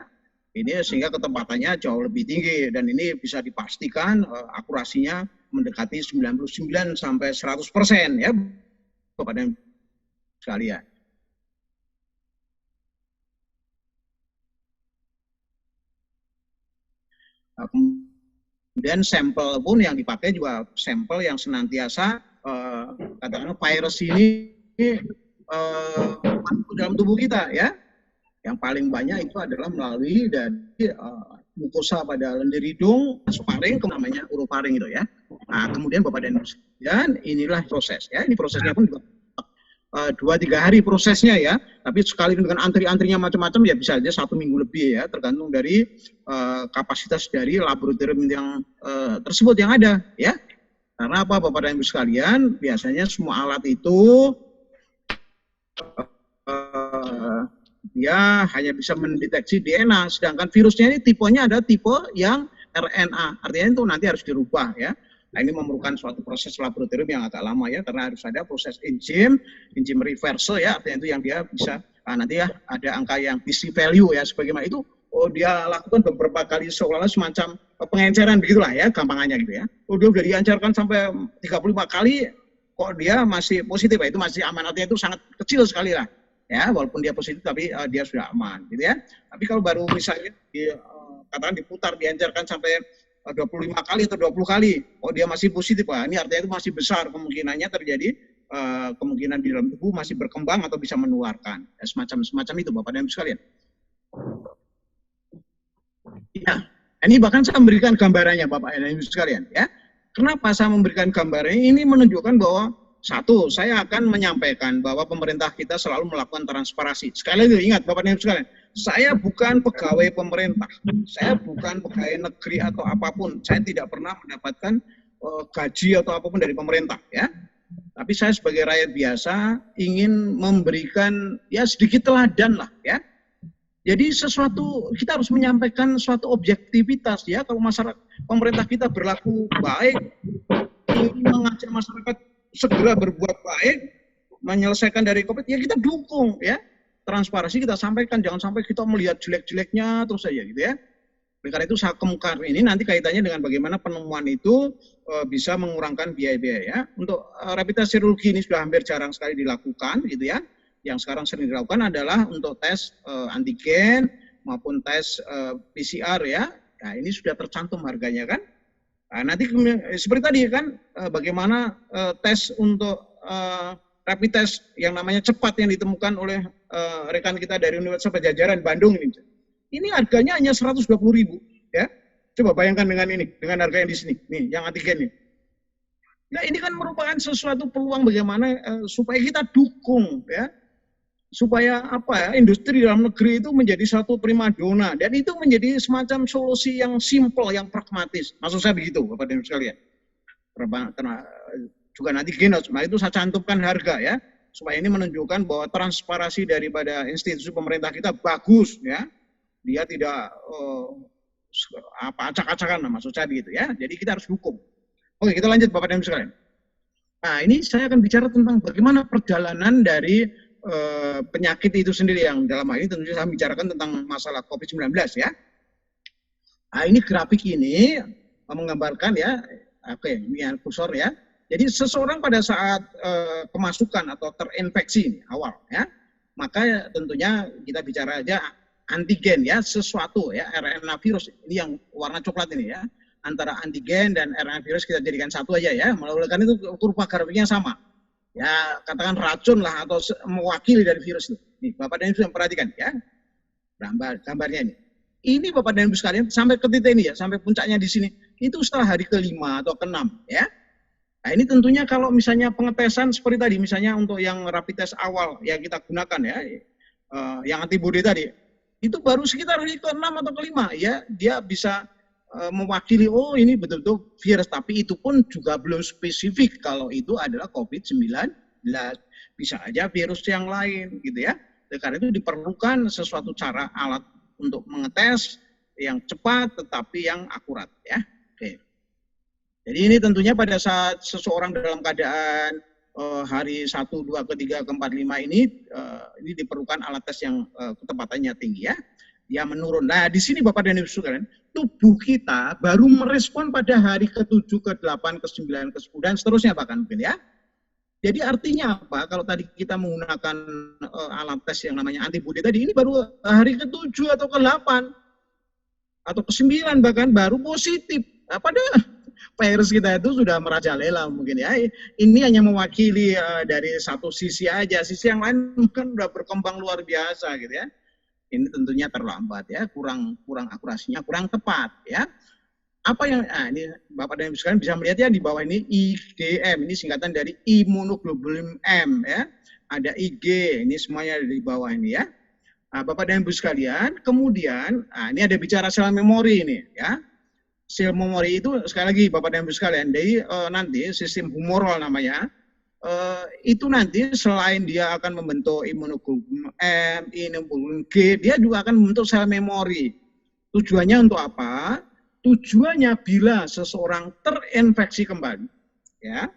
Ini sehingga ketepatannya jauh lebih tinggi dan ini bisa dipastikan akurasinya mendekati 99 sampai 100% ya Bapak dan sekalian. Kemudian sampel pun yang dipakai juga sampel yang senantiasa katakanlah virus ini masuk dalam tubuh kita ya. Yang paling banyak itu adalah melalui dari mukosa pada lendir hidung, nasofaring, namanya orofaring itu ya. Nah, kemudian Bapak dan Ibu sekalian, inilah proses ya. Ini prosesnya pun 2-3 hari prosesnya ya. Tapi sekali dengan antri-antrinya macam-macam ya bisa aja 1 minggu lebih ya, tergantung dari kapasitas dari laboratorium yang tersebut yang ada ya. Karena apa Bapak dan Ibu sekalian, biasanya semua alat itu dia hanya bisa mendeteksi DNA, sedangkan virusnya ini tipenya ada tipe yang RNA, artinya itu nanti harus dirubah ya. Nah, ini memerlukan suatu proses laboratorium yang agak lama ya, karena harus ada proses enzim reversal ya, artinya itu yang dia bisa nanti ya ada angka yang PC value ya, sebagaimana itu dia lakukan beberapa kali seolah-olah semacam pengenceran begitulah ya, gampangannya gitu ya. Dia sudah diancarkan sampai 35 kali, kok dia masih positif ya, itu masih aman, artinya itu sangat kecil sekali lah. Ya, walaupun dia positif tapi dia sudah aman gitu ya. Tapi kalau baru misalnya katakan diputar, diancarkan sampai 25 kali atau 20 kali, oh dia masih positif, ini artinya itu masih besar kemungkinannya terjadi kemungkinan di dalam tubuh masih berkembang atau bisa menularkan. Ya, semacam itu Bapak dan Ibu sekalian. Ya, ini bahkan saya memberikan gambarannya Bapak dan Ibu sekalian ya. Kenapa saya memberikan gambarnya? Ini menunjukkan bahwa satu, saya akan menyampaikan bahwa pemerintah kita selalu melakukan transparansi. Sekali lagi ingat Bapak dan Ibu sekalian, saya bukan pegawai pemerintah, saya bukan pegawai negeri atau apapun, saya tidak pernah mendapatkan gaji atau apapun dari pemerintah ya. Tapi saya sebagai rakyat biasa ingin memberikan ya sedikit teladan lah ya. Jadi sesuatu kita harus menyampaikan suatu objektivitas ya. Kalau masyarakat pemerintah kita berlaku baik, ingin mengajak masyarakat segera berbuat baik, menyelesaikan dari COVID, ya kita dukung ya. Transparansi kita sampaikan, jangan sampai kita melihat jelek-jeleknya terus saja gitu ya. Oleh karena itu saya kemukakan ini nanti kaitannya dengan bagaimana penemuan itu bisa mengurangkan biaya-biaya ya. Untuk rapid test serologi ini sudah hampir jarang sekali dilakukan gitu ya. Yang sekarang sering dilakukan adalah untuk tes antigen maupun tes PCR ya. Nah, ini sudah tercantum harganya kan. Nah, nanti seperti tadi kan bagaimana tes untuk rapid test yang namanya cepat yang ditemukan oleh rekan kita dari Universitas Padjadjaran Bandung ini. Ini harganya hanya 120.000 ya. Coba bayangkan dengan ini, dengan harga yang di sini, nih yang antigen ini. Nah, ini kan merupakan sesuatu peluang bagaimana supaya kita dukung ya. Supaya apa ya, industri dalam negeri itu menjadi satu primadona dan itu menjadi semacam solusi yang simple, yang pragmatis. Maksud saya begitu, Bapak dan Ibu sekalian. Juga nanti gini, itu saya cantumkan harga ya, supaya ini menunjukkan bahwa transparansi daripada institusi pemerintah kita bagus ya. Dia tidak acak-acakan, maksud saya begitu ya. Jadi kita harus dukung. Oke, kita lanjut Bapak dan Ibu sekalian. Nah, ini saya akan bicara tentang bagaimana perjalanan dari penyakit itu sendiri, yang dalam hal ini tentunya saya bicarakan tentang masalah COVID-19 ya. Nah, ini grafik ini menggambarkan ya, oke, ini kursor ya. Jadi seseorang pada saat kemasukan atau terinfeksi awal ya, maka tentunya kita bicara aja antigen ya, sesuatu ya, RNA virus ini yang warna coklat ini ya, antara antigen dan RNA virus kita jadikan satu aja ya, melakukan itu kurva grafiknya sama ya, katakan racun lah atau mewakili dari virus itu. Nih Bapak dan Ibu yang perhatikan ya, gambarnya ini Bapak dan Ibu sekalian sampai ke titik ini ya, sampai puncaknya di sini itu setelah hari ke-5 atau ke-6 ya. Nah, ini tentunya kalau misalnya pengetesan seperti tadi, misalnya untuk yang rapid test awal yang kita gunakan ya, yang antibody tadi, itu baru sekitar hari ke-6 atau ke-5 ya, dia bisa mewakili, oh ini betul-betul virus, tapi itu pun juga belum spesifik kalau itu adalah COVID-19, bisa aja virus yang lain gitu ya. Karena itu diperlukan sesuatu cara alat untuk mengetes yang cepat tetapi yang akurat ya. Oke. Jadi ini tentunya pada saat seseorang dalam keadaan hari 1, 2, ke-3, ke-4, 5 ini diperlukan alat tes yang ketepatannya tinggi ya. Dia menurun. Nah, di sini Bapak dan Ibu sekalian, tubuh kita baru merespon pada hari ke-7, ke-8, ke-9, ke-10 dan seterusnya bahkan mungkin ya. Jadi artinya apa? Kalau tadi kita menggunakan alat tes yang namanya antibody tadi, ini baru hari ke-7 atau ke-8 atau ke-9 bahkan baru positif. Nah, padahal virus kita itu sudah merajalela mungkin ya. Ini hanya mewakili dari satu sisi aja, sisi yang lain mungkin sudah berkembang luar biasa gitu ya. Ini tentunya terlambat ya, kurang akurasinya, kurang tepat ya. Apa yang ini Bapak dan Ibu sekalian bisa melihat ya di bawah ini IgM, ini singkatan dari imunoglobulin M ya. Ada Ig, ini semuanya ada di bawah ini ya. Nah, Bapak dan Ibu sekalian, kemudian ini ada bicara sel memori ini ya. Sel memori itu sekali lagi Bapak dan Ibu sekalian, dari nanti sistem humoral namanya, itu nanti selain dia akan membentuk imunoglobulin M, imunoglobulin G, dia juga akan membentuk sel memori. Tujuannya untuk apa? Tujuannya bila seseorang terinfeksi kembali, ya,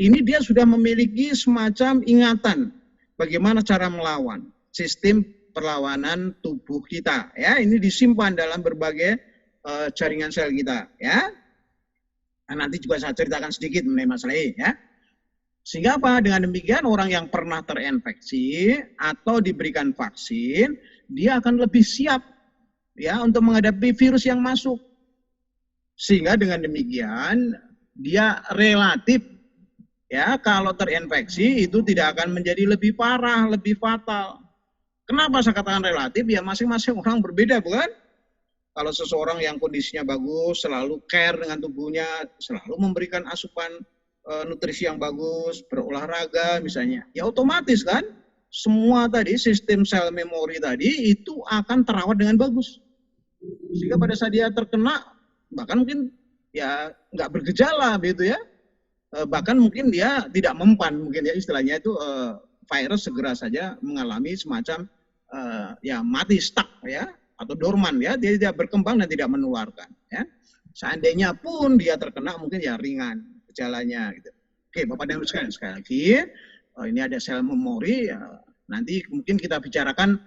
ini dia sudah memiliki semacam ingatan bagaimana cara melawan, sistem perlawanan tubuh kita, ya, ini disimpan dalam berbagai jaringan sel kita, ya. Nah, nanti juga saya ceritakan sedikit mengenai masalah ini, ya. Sehingga apa? Dengan demikian orang yang pernah terinfeksi atau diberikan vaksin, dia akan lebih siap ya untuk menghadapi virus yang masuk. Sehingga dengan demikian dia relatif ya kalau terinfeksi itu tidak akan menjadi lebih parah, lebih fatal. Kenapa saya katakan relatif? Ya masing-masing orang berbeda, bukan? Kalau seseorang yang kondisinya bagus, selalu care dengan tubuhnya, selalu memberikan asupan nutrisi yang bagus, berolahraga misalnya, ya otomatis kan semua tadi sistem sel memori tadi itu akan terawat dengan bagus. Sehingga pada saat dia terkena, bahkan mungkin ya nggak bergejala begitu ya, bahkan mungkin dia tidak mempan mungkin ya istilahnya itu virus segera saja mengalami semacam ya mati stuck ya atau dorman ya, dia tidak berkembang dan tidak menularkan ya. Seandainya pun dia terkena mungkin ya ringan gejalanya gitu. Oke, Bapak dan Ibu sekalian, sekali lagi ini ada sel memori nanti mungkin kita bicarakan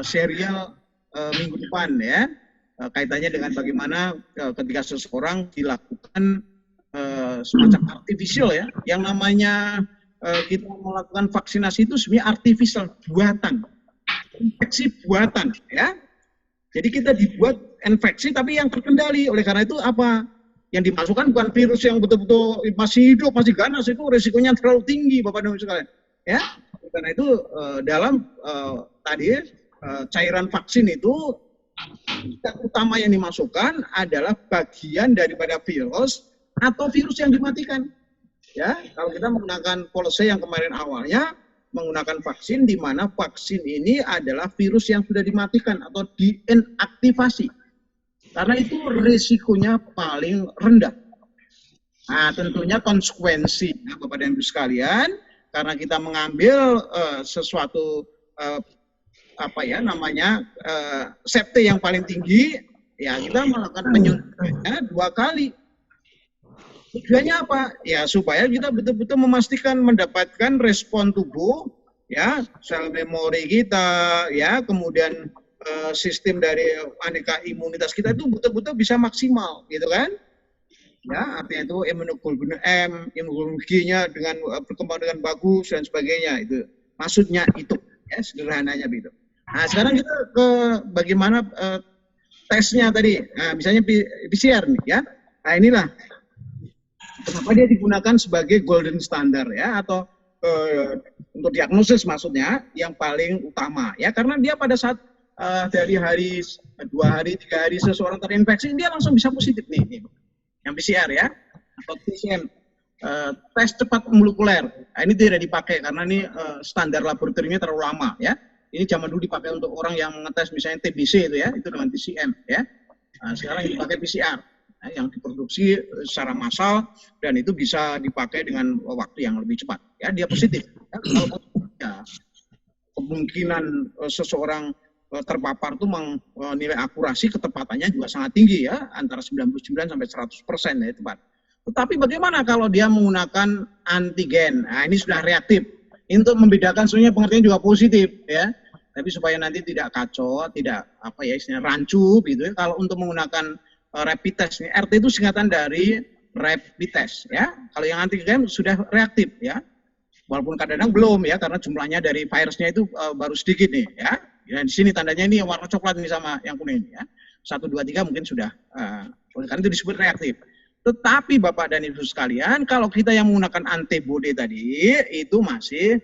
serial minggu depan ya, kaitannya dengan bagaimana ketika seseorang dilakukan semacam artificial ya, yang namanya kita melakukan vaksinasi itu sebenarnya artificial, buatan, infeksi buatan ya. Jadi kita dibuat infeksi tapi yang terkendali. Oleh karena itu apa? Yang dimasukkan bukan virus yang betul-betul masih hidup, masih ganas, itu risikonya terlalu tinggi Bapak dan Ibu sekalian. Ya. Karena itu dalam tadi cairan vaksin itu yang utama yang dimasukkan adalah bagian daripada virus atau virus yang dimatikan. Ya, kalau kita menggunakan policy yang kemarin awalnya menggunakan vaksin di mana vaksin ini adalah virus yang sudah dimatikan atau diinaktivasi. Karena itu risikonya paling rendah. Nah, tentunya konsekuensinya Bapak dan Ibu sekalian, karena kita mengambil sesuatu safety yang paling tinggi, ya kita melakukan penyuntikannya 2 kali. Tujuannya apa? Ya supaya kita betul-betul memastikan mendapatkan respon tubuh, ya sel memori kita, ya kemudian sistem dari aneka imunitas kita itu betul-betul bisa maksimal, gitu kan? Ya artinya itu imunoglobulin M, imunoglobulin G-nya dengan berkembang dengan bagus dan sebagainya itu. Maksudnya itu, ya sederhananya begitu. Nah sekarang kita ke bagaimana tesnya tadi. Nah misalnya PCR nih, ya. Nah inilah. Kenapa dia digunakan sebagai golden standard ya, atau untuk diagnosis maksudnya yang paling utama ya, karena dia pada saat dari hari 2 hari 3 hari seseorang terinfeksi dia langsung bisa positif nih yang PCR ya, atau TCM tes cepat molekuler. Nah, ini tidak dipakai karena ini standar laboratoriumnya terlalu lama ya. Ini zaman dulu dipakai untuk orang yang ngetes misalnya TBC itu ya, itu dengan TCM ya. Nah, sekarang dipakai PCR yang diproduksi secara massal dan itu bisa dipakai dengan waktu yang lebih cepat. Ya, dia positif. Ya, kalau ya, kemungkinan seseorang terpapar itu nilai akurasi ketepatannya juga sangat tinggi ya, antara 99 sampai 100% ya tepat. Tetapi bagaimana kalau dia menggunakan antigen? Nah, ini sudah reaktif. Untuk membedakan sebenarnya pengertian juga positif ya. Tapi supaya nanti tidak kacau, tidak istilahnya rancu gitu ya. Kalau untuk menggunakan rapid test, RT itu singkatan dari rapid test ya. Kalau yang antigen sudah reaktif ya. Walaupun kadang-kadang belum ya, karena jumlahnya dari virusnya itu baru sedikit nih ya. Dan di sini tandanya ini warna coklat ini sama yang kuning ya. 1, 2, 3 mungkin sudah karena itu disebut reaktif. Tetapi Bapak dan Ibu sekalian, kalau kita yang menggunakan antibody tadi itu masih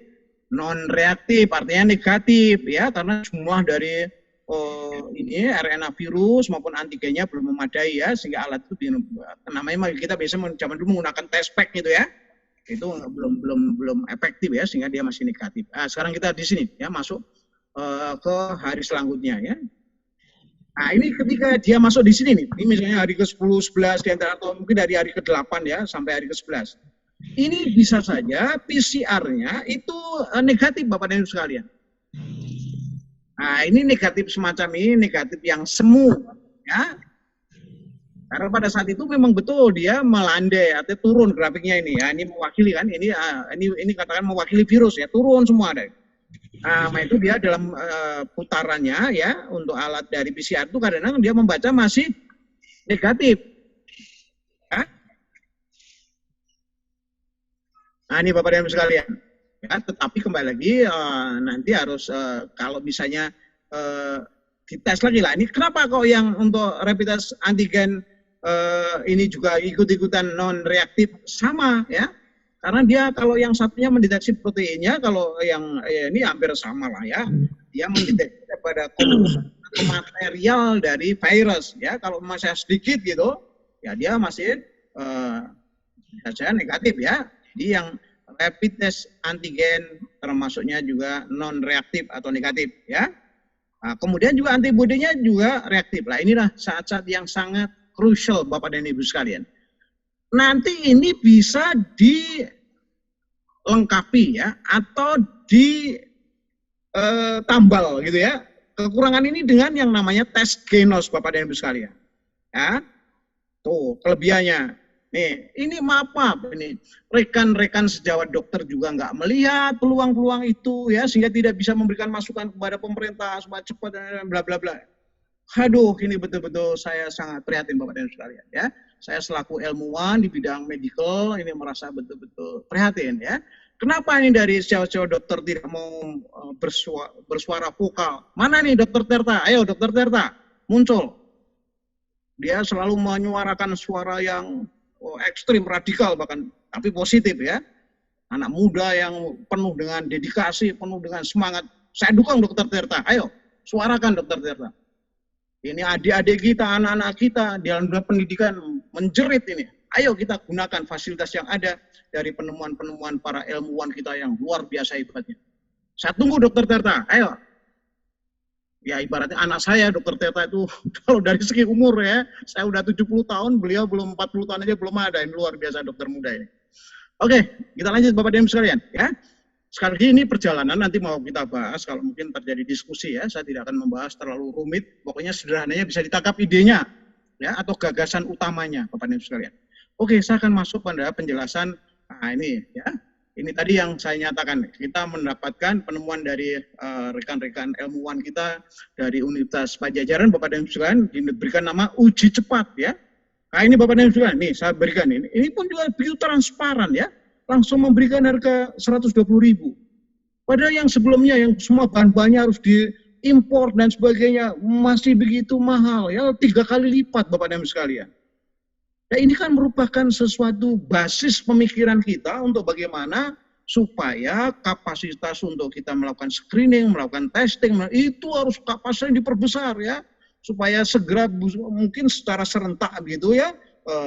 non reaktif, artinya negatif ya, karena jumlah dari ini RNA virus maupun antigennya belum memadai ya, sehingga alat itu namanya kita biasanya zaman dulu menggunakan test pack gitu ya, itu belum efektif ya, sehingga dia masih negatif. Nah, sekarang kita di sini ya masuk ke hari selanjutnya ya. Nah ini ketika dia masuk di sini nih, ini misalnya hari ke-10, 11 diantara, atau mungkin dari hari ke-8 ya sampai hari ke-11. Ini bisa saja PCR-nya itu negatif Bapak dan Ibu sekalian. Nah, ini negatif semacam ini, negatif yang semu, ya. Karena pada saat itu memang betul dia melandai atau turun grafiknya ini, ya. Ini mewakili kan, ini katakan mewakili virus ya, turun semua ada. Nah, itu dia dalam putarannya ya untuk alat dari PCR itu kadang-kadang dia membaca masih negatif. Ya. Nah, ini Bapak dan Ibu sekalian. Ya, tetapi kembali lagi nanti harus kalau misalnya dites lagi lah. Ini kenapa kok yang untuk rapid test antigen ini juga ikut-ikutan non reaktif sama ya? Karena dia kalau yang satunya mendeteksi proteinnya, kalau yang ini hampir sama lah ya. Dia mendeteksi pada material dari virus ya. Kalau masih sedikit gitu, ya dia masih saja negatif ya. Jadi yang rapid test antigen termasuknya juga non reaktif atau negatif ya. Nah, kemudian juga antibodinya juga reaktif. Nah, inilah saat-saat yang sangat krusial Bapak dan Ibu sekalian. Nanti ini bisa dilengkapi ya atau ditambal gitu ya kekurangan ini dengan yang namanya tes genos, Bapak dan Ibu sekalian. Ya, tuh kelebihannya. Nih, ini maaf ini rekan-rekan sejawat dokter juga nggak melihat peluang-peluang itu ya, sehingga tidak bisa memberikan masukan kepada pemerintah supaya cepat dan bla bla bla. Aduh, ini betul-betul saya sangat prihatin Bapak dan Ibu sekalian ya. Saya selaku ilmuwan di bidang medical ini merasa betul-betul prihatin ya. Kenapa ini dari sejawat-sejawat dokter tidak mau bersuara vokal? Mana nih Dokter Tirta? Ayo Dokter Tirta, muncul. Dia selalu menyuarakan suara yang ekstrim, radikal bahkan, tapi positif ya. Anak muda yang penuh dengan dedikasi, penuh dengan semangat. Saya dukung Dokter Tirta. Ayo, suarakan Dokter Tirta. Ini adik-adik kita, anak-anak kita di dalam dunia pendidikan menjerit ini. Ayo kita gunakan fasilitas yang ada dari penemuan-penemuan para ilmuwan kita yang luar biasa hebatnya. Saya tunggu Dokter Tirta, ayo. Ya ibaratnya anak saya Dokter Tirta itu kalau dari segi umur ya, saya udah 70 tahun, beliau belum 40 tahun aja belum ada. Ini luar biasa dokter muda ini. Oke, kita lanjut Bapak dan Ibu sekalian ya. Sekali lagi ini perjalanan nanti mau kita bahas kalau mungkin terjadi diskusi ya. Saya tidak akan membahas terlalu rumit. Pokoknya sederhananya bisa ditangkap idenya ya atau gagasan utamanya Bapak dan Ibu sekalian. Oke, saya akan masuk pada penjelasan. Nah ini ya. Ini tadi yang saya nyatakan. Kita mendapatkan penemuan dari rekan-rekan ilmuwan kita dari Universitas Padjadjaran Bapak dan Ibu sekalian diberikan nama uji cepat ya. Nah ini Bapak dan Ibu sekalian, nih saya berikan ini. Ini pun juga begitu transparan ya. Langsung memberikan harga 120.000. Padahal yang sebelumnya yang semua bahan-bahannya harus diimpor dan sebagainya masih begitu mahal ya, 3 kali lipat Bapak dan Ibu sekalian. Nah ini kan merupakan sesuatu basis pemikiran kita untuk bagaimana supaya kapasitas untuk kita melakukan screening, melakukan testing itu harus kapasitasnya diperbesar ya, supaya segera mungkin secara serentak gitu ya.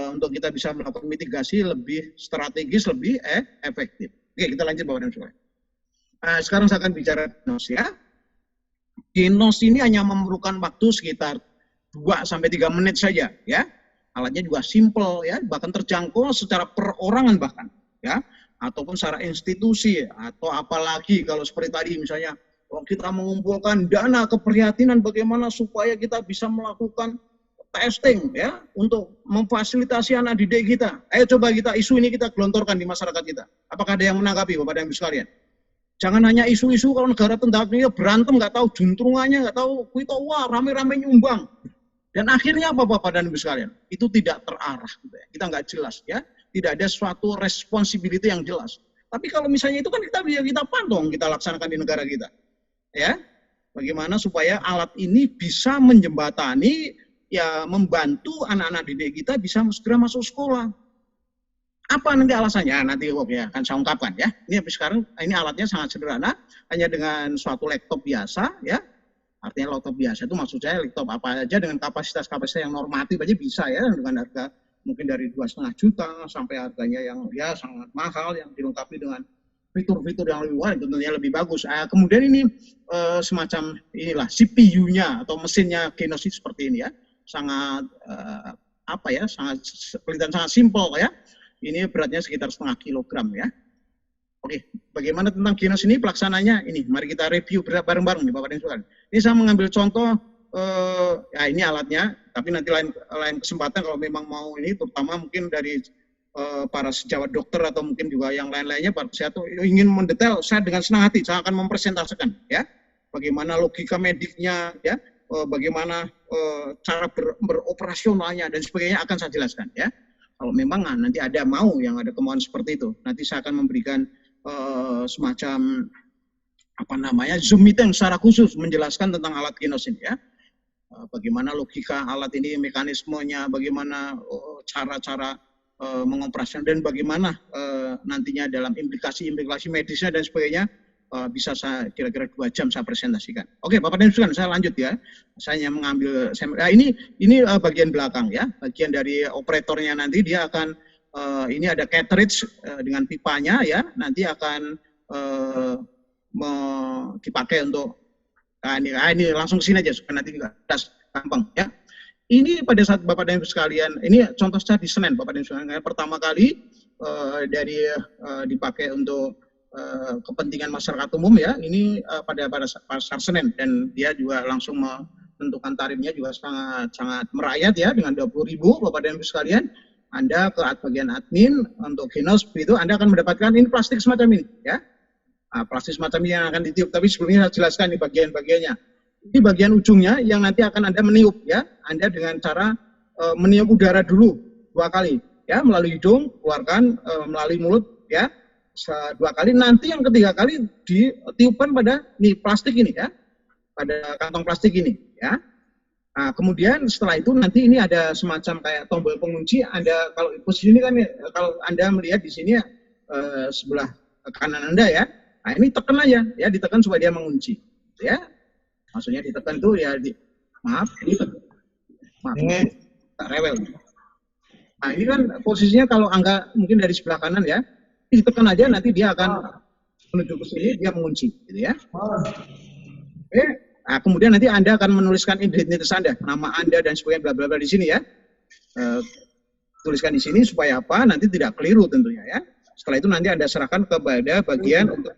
Untuk kita bisa melakukan mitigasi lebih strategis, lebih efektif. Oke, kita lanjut Bapak dan Ibu. Sekarang saya akan bicara genos ya. Genos ini hanya memerlukan waktu sekitar 2-3 menit saja ya. Alatnya juga simple ya, bahkan terjangkau secara perorangan bahkan ya, ataupun secara institusi atau apalagi kalau seperti tadi misalnya kita mengumpulkan dana keprihatinan bagaimana supaya kita bisa melakukan testing ya untuk memfasilitasi anak didik kita. Ayo coba kita isu ini kita gelontorkan di masyarakat kita. Apakah ada yang menanggapi Bapak dan Ibu sekalian? Jangan hanya isu-isu kalau negara tengah berantem nggak tahu juntrungannya, nggak tahu kita wah rame-rame nyumbang. Dan akhirnya apa Bapak dan Ibu sekalian? Itu tidak terarah gitu ya. Kita nggak jelas ya. Tidak ada suatu responsibility yang jelas. Tapi kalau misalnya itu kan kita pantong, kita laksanakan di negara kita. Ya. Bagaimana supaya alat ini bisa menjembatani ya membantu anak-anak didik kita bisa segera masuk sekolah. Apa nanti alasannya? Nanti ya akan saya ungkapkan ya. Ini sekarang ini alatnya sangat sederhana, hanya dengan suatu laptop biasa ya. Artinya laptop biasa itu maksud saya laptop apa aja dengan kapasitas yang normatif aja bisa ya, dengan harga mungkin dari 2,5 juta sampai harganya yang ya sangat mahal yang dilengkapi dengan fitur-fitur yang lebih luar tentunya lebih bagus. Kemudian ini semacam inilah CPU-nya atau mesinnya Genos seperti ini ya. Sangat sangat kelihatan sangat simpel ya. Ini beratnya sekitar 0,5 kilogram ya. Oke, bagaimana tentang Genos ini pelaksananya? Ini mari kita review bareng-bareng nih Bapak dan Ibu sekalian. Ini saya mengambil contoh ya ini alatnya, tapi nanti lain kesempatan kalau memang mau ini terutama mungkin dari para sejawat dokter atau mungkin juga yang lain-lainnya saya tuh ingin mendetail, saya dengan senang hati saya akan mempresentasikan ya. Bagaimana logika mediknya ya. Bagaimana cara beroperasionalnya dan sebagainya akan saya jelaskan ya. Kalau memang nanti ada mau yang ada kemauan seperti itu, nanti saya akan memberikan semacam Zoom meeting secara khusus menjelaskan tentang alat Genos ini ya. Bagaimana logika alat ini, mekanismenya, bagaimana cara-cara mengoperasikan dan bagaimana nantinya dalam implikasi medisnya dan sebagainya. Bisa saya kira-kira 2 jam saya presentasikan. Oke, Bapak dan Ibu sekalian, saya lanjut ya. Saya mengambil ini bagian belakang ya, bagian dari operatornya nanti dia akan ini ada cartridge dengan pipanya ya, nanti akan dipakai untuk ini langsung ke sini aja supaya nanti nggak gampang ya. Ini pada saat Bapak dan Ibu sekalian, ini contoh saya di Senen Bapak dan Ibu sekalian, pertama kali dipakai untuk kepentingan masyarakat umum ya, ini pada pasar Senen, dan dia juga langsung menentukan tarifnya juga sangat merayat ya, dengan 20.000 Bapak dan Ibu sekalian. Anda ke bagian admin untuk Ginos begitu, Anda akan mendapatkan ini plastik semacam ini ya. Plastik semacam ini yang akan ditiup, tapi sebelumnya saya jelaskan di bagian-bagiannya. Ini bagian ujungnya yang nanti akan Anda meniup ya. Anda dengan cara meniup udara dulu 2 kali ya, melalui hidung, keluarkan melalui mulut ya, 2 kali. Nanti yang ketiga kali ditiupkan pada nih plastik ini ya, pada kantong plastik ini ya. Nah, kemudian setelah itu nanti ini ada semacam kayak tombol pengunci. Anda kalau posisi ini kan, kalau Anda melihat di sini sebelah kanan Anda ya. Nah, ini tekan aja ya, ditekan supaya dia mengunci ya. Maksudnya ditekan tuh ya, maaf ini tak rewel. Nah, ini kan posisinya kalau Angga mungkin dari sebelah kanan ya, ditekan aja, nanti dia akan menuju ke sini, dia mengunci gitu ya. Oke. Nah, kemudian nanti Anda akan menuliskan identitas Anda, nama Anda dan sebagainya, bla bla bla di sini ya. Tuliskan di sini supaya apa? Nanti tidak keliru tentunya ya. Setelah itu nanti Anda serahkan kepada bagian untuk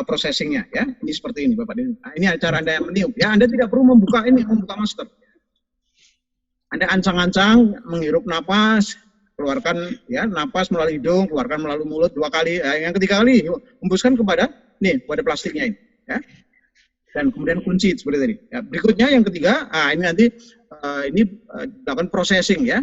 processingnya ya. Ini seperti ini Bapak. Nah, ini cara Anda yang meniup ya. Anda tidak perlu membuka masker. Anda ancang-ancang menghirup napas, keluarkan ya, napas melalui hidung, keluarkan melalui mulut 2 kali. Nah, yang ketiga kali hembuskan kepada plastiknya ini ya. Dan kemudian kunci seperti tadi. Ya, berikutnya yang ketiga, ini nanti ini dilakukan processing ya.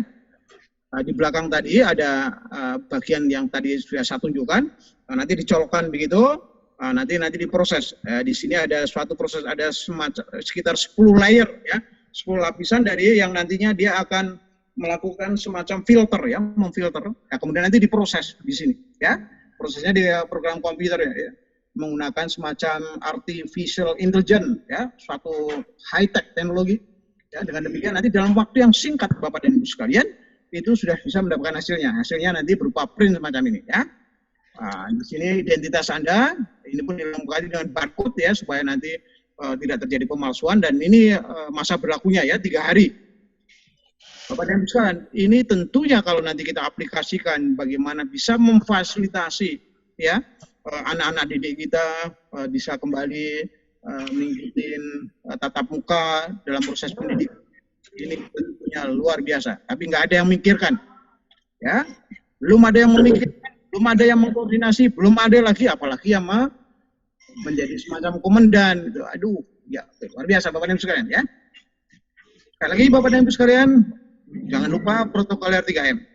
Di belakang tadi ada bagian yang tadi sudah saya tunjukkan. Nanti dicolokkan begitu, nanti diproses. Di sini ada suatu proses, ada sekitar 10 layer ya, 10 lapisan dari yang nantinya dia akan melakukan semacam filter ya, memfilter. Ya, kemudian nanti diproses di sini ya. Prosesnya di program komputer ya. Menggunakan semacam artificial intelligence ya, suatu high tech teknologi ya. Dengan demikian nanti dalam waktu yang singkat Bapak dan Ibu sekalian itu sudah bisa mendapatkan hasilnya nanti berupa print semacam ini ya. Nah, di sini identitas Anda ini pun dilengkapi dengan barcode ya, supaya nanti tidak terjadi pemalsuan, dan ini masa berlakunya ya 3 hari. Bapak dan Ibu sekalian, ini tentunya kalau nanti kita aplikasikan bagaimana bisa memfasilitasi ya, anak-anak didik kita bisa kembali mengikuti tatap muka dalam proses pendidikan. Ini tentunya luar biasa, tapi nggak ada yang memikirkan ya, belum ada yang memikirkan, belum ada yang mengkoordinasi, belum ada lagi apalagi yang menjadi semacam komandan gitu. Aduh ya, luar biasa Bapak dan Ibu sekalian ya. Sekali lagi Bapak dan Ibu sekalian, jangan lupa protokoler 3M.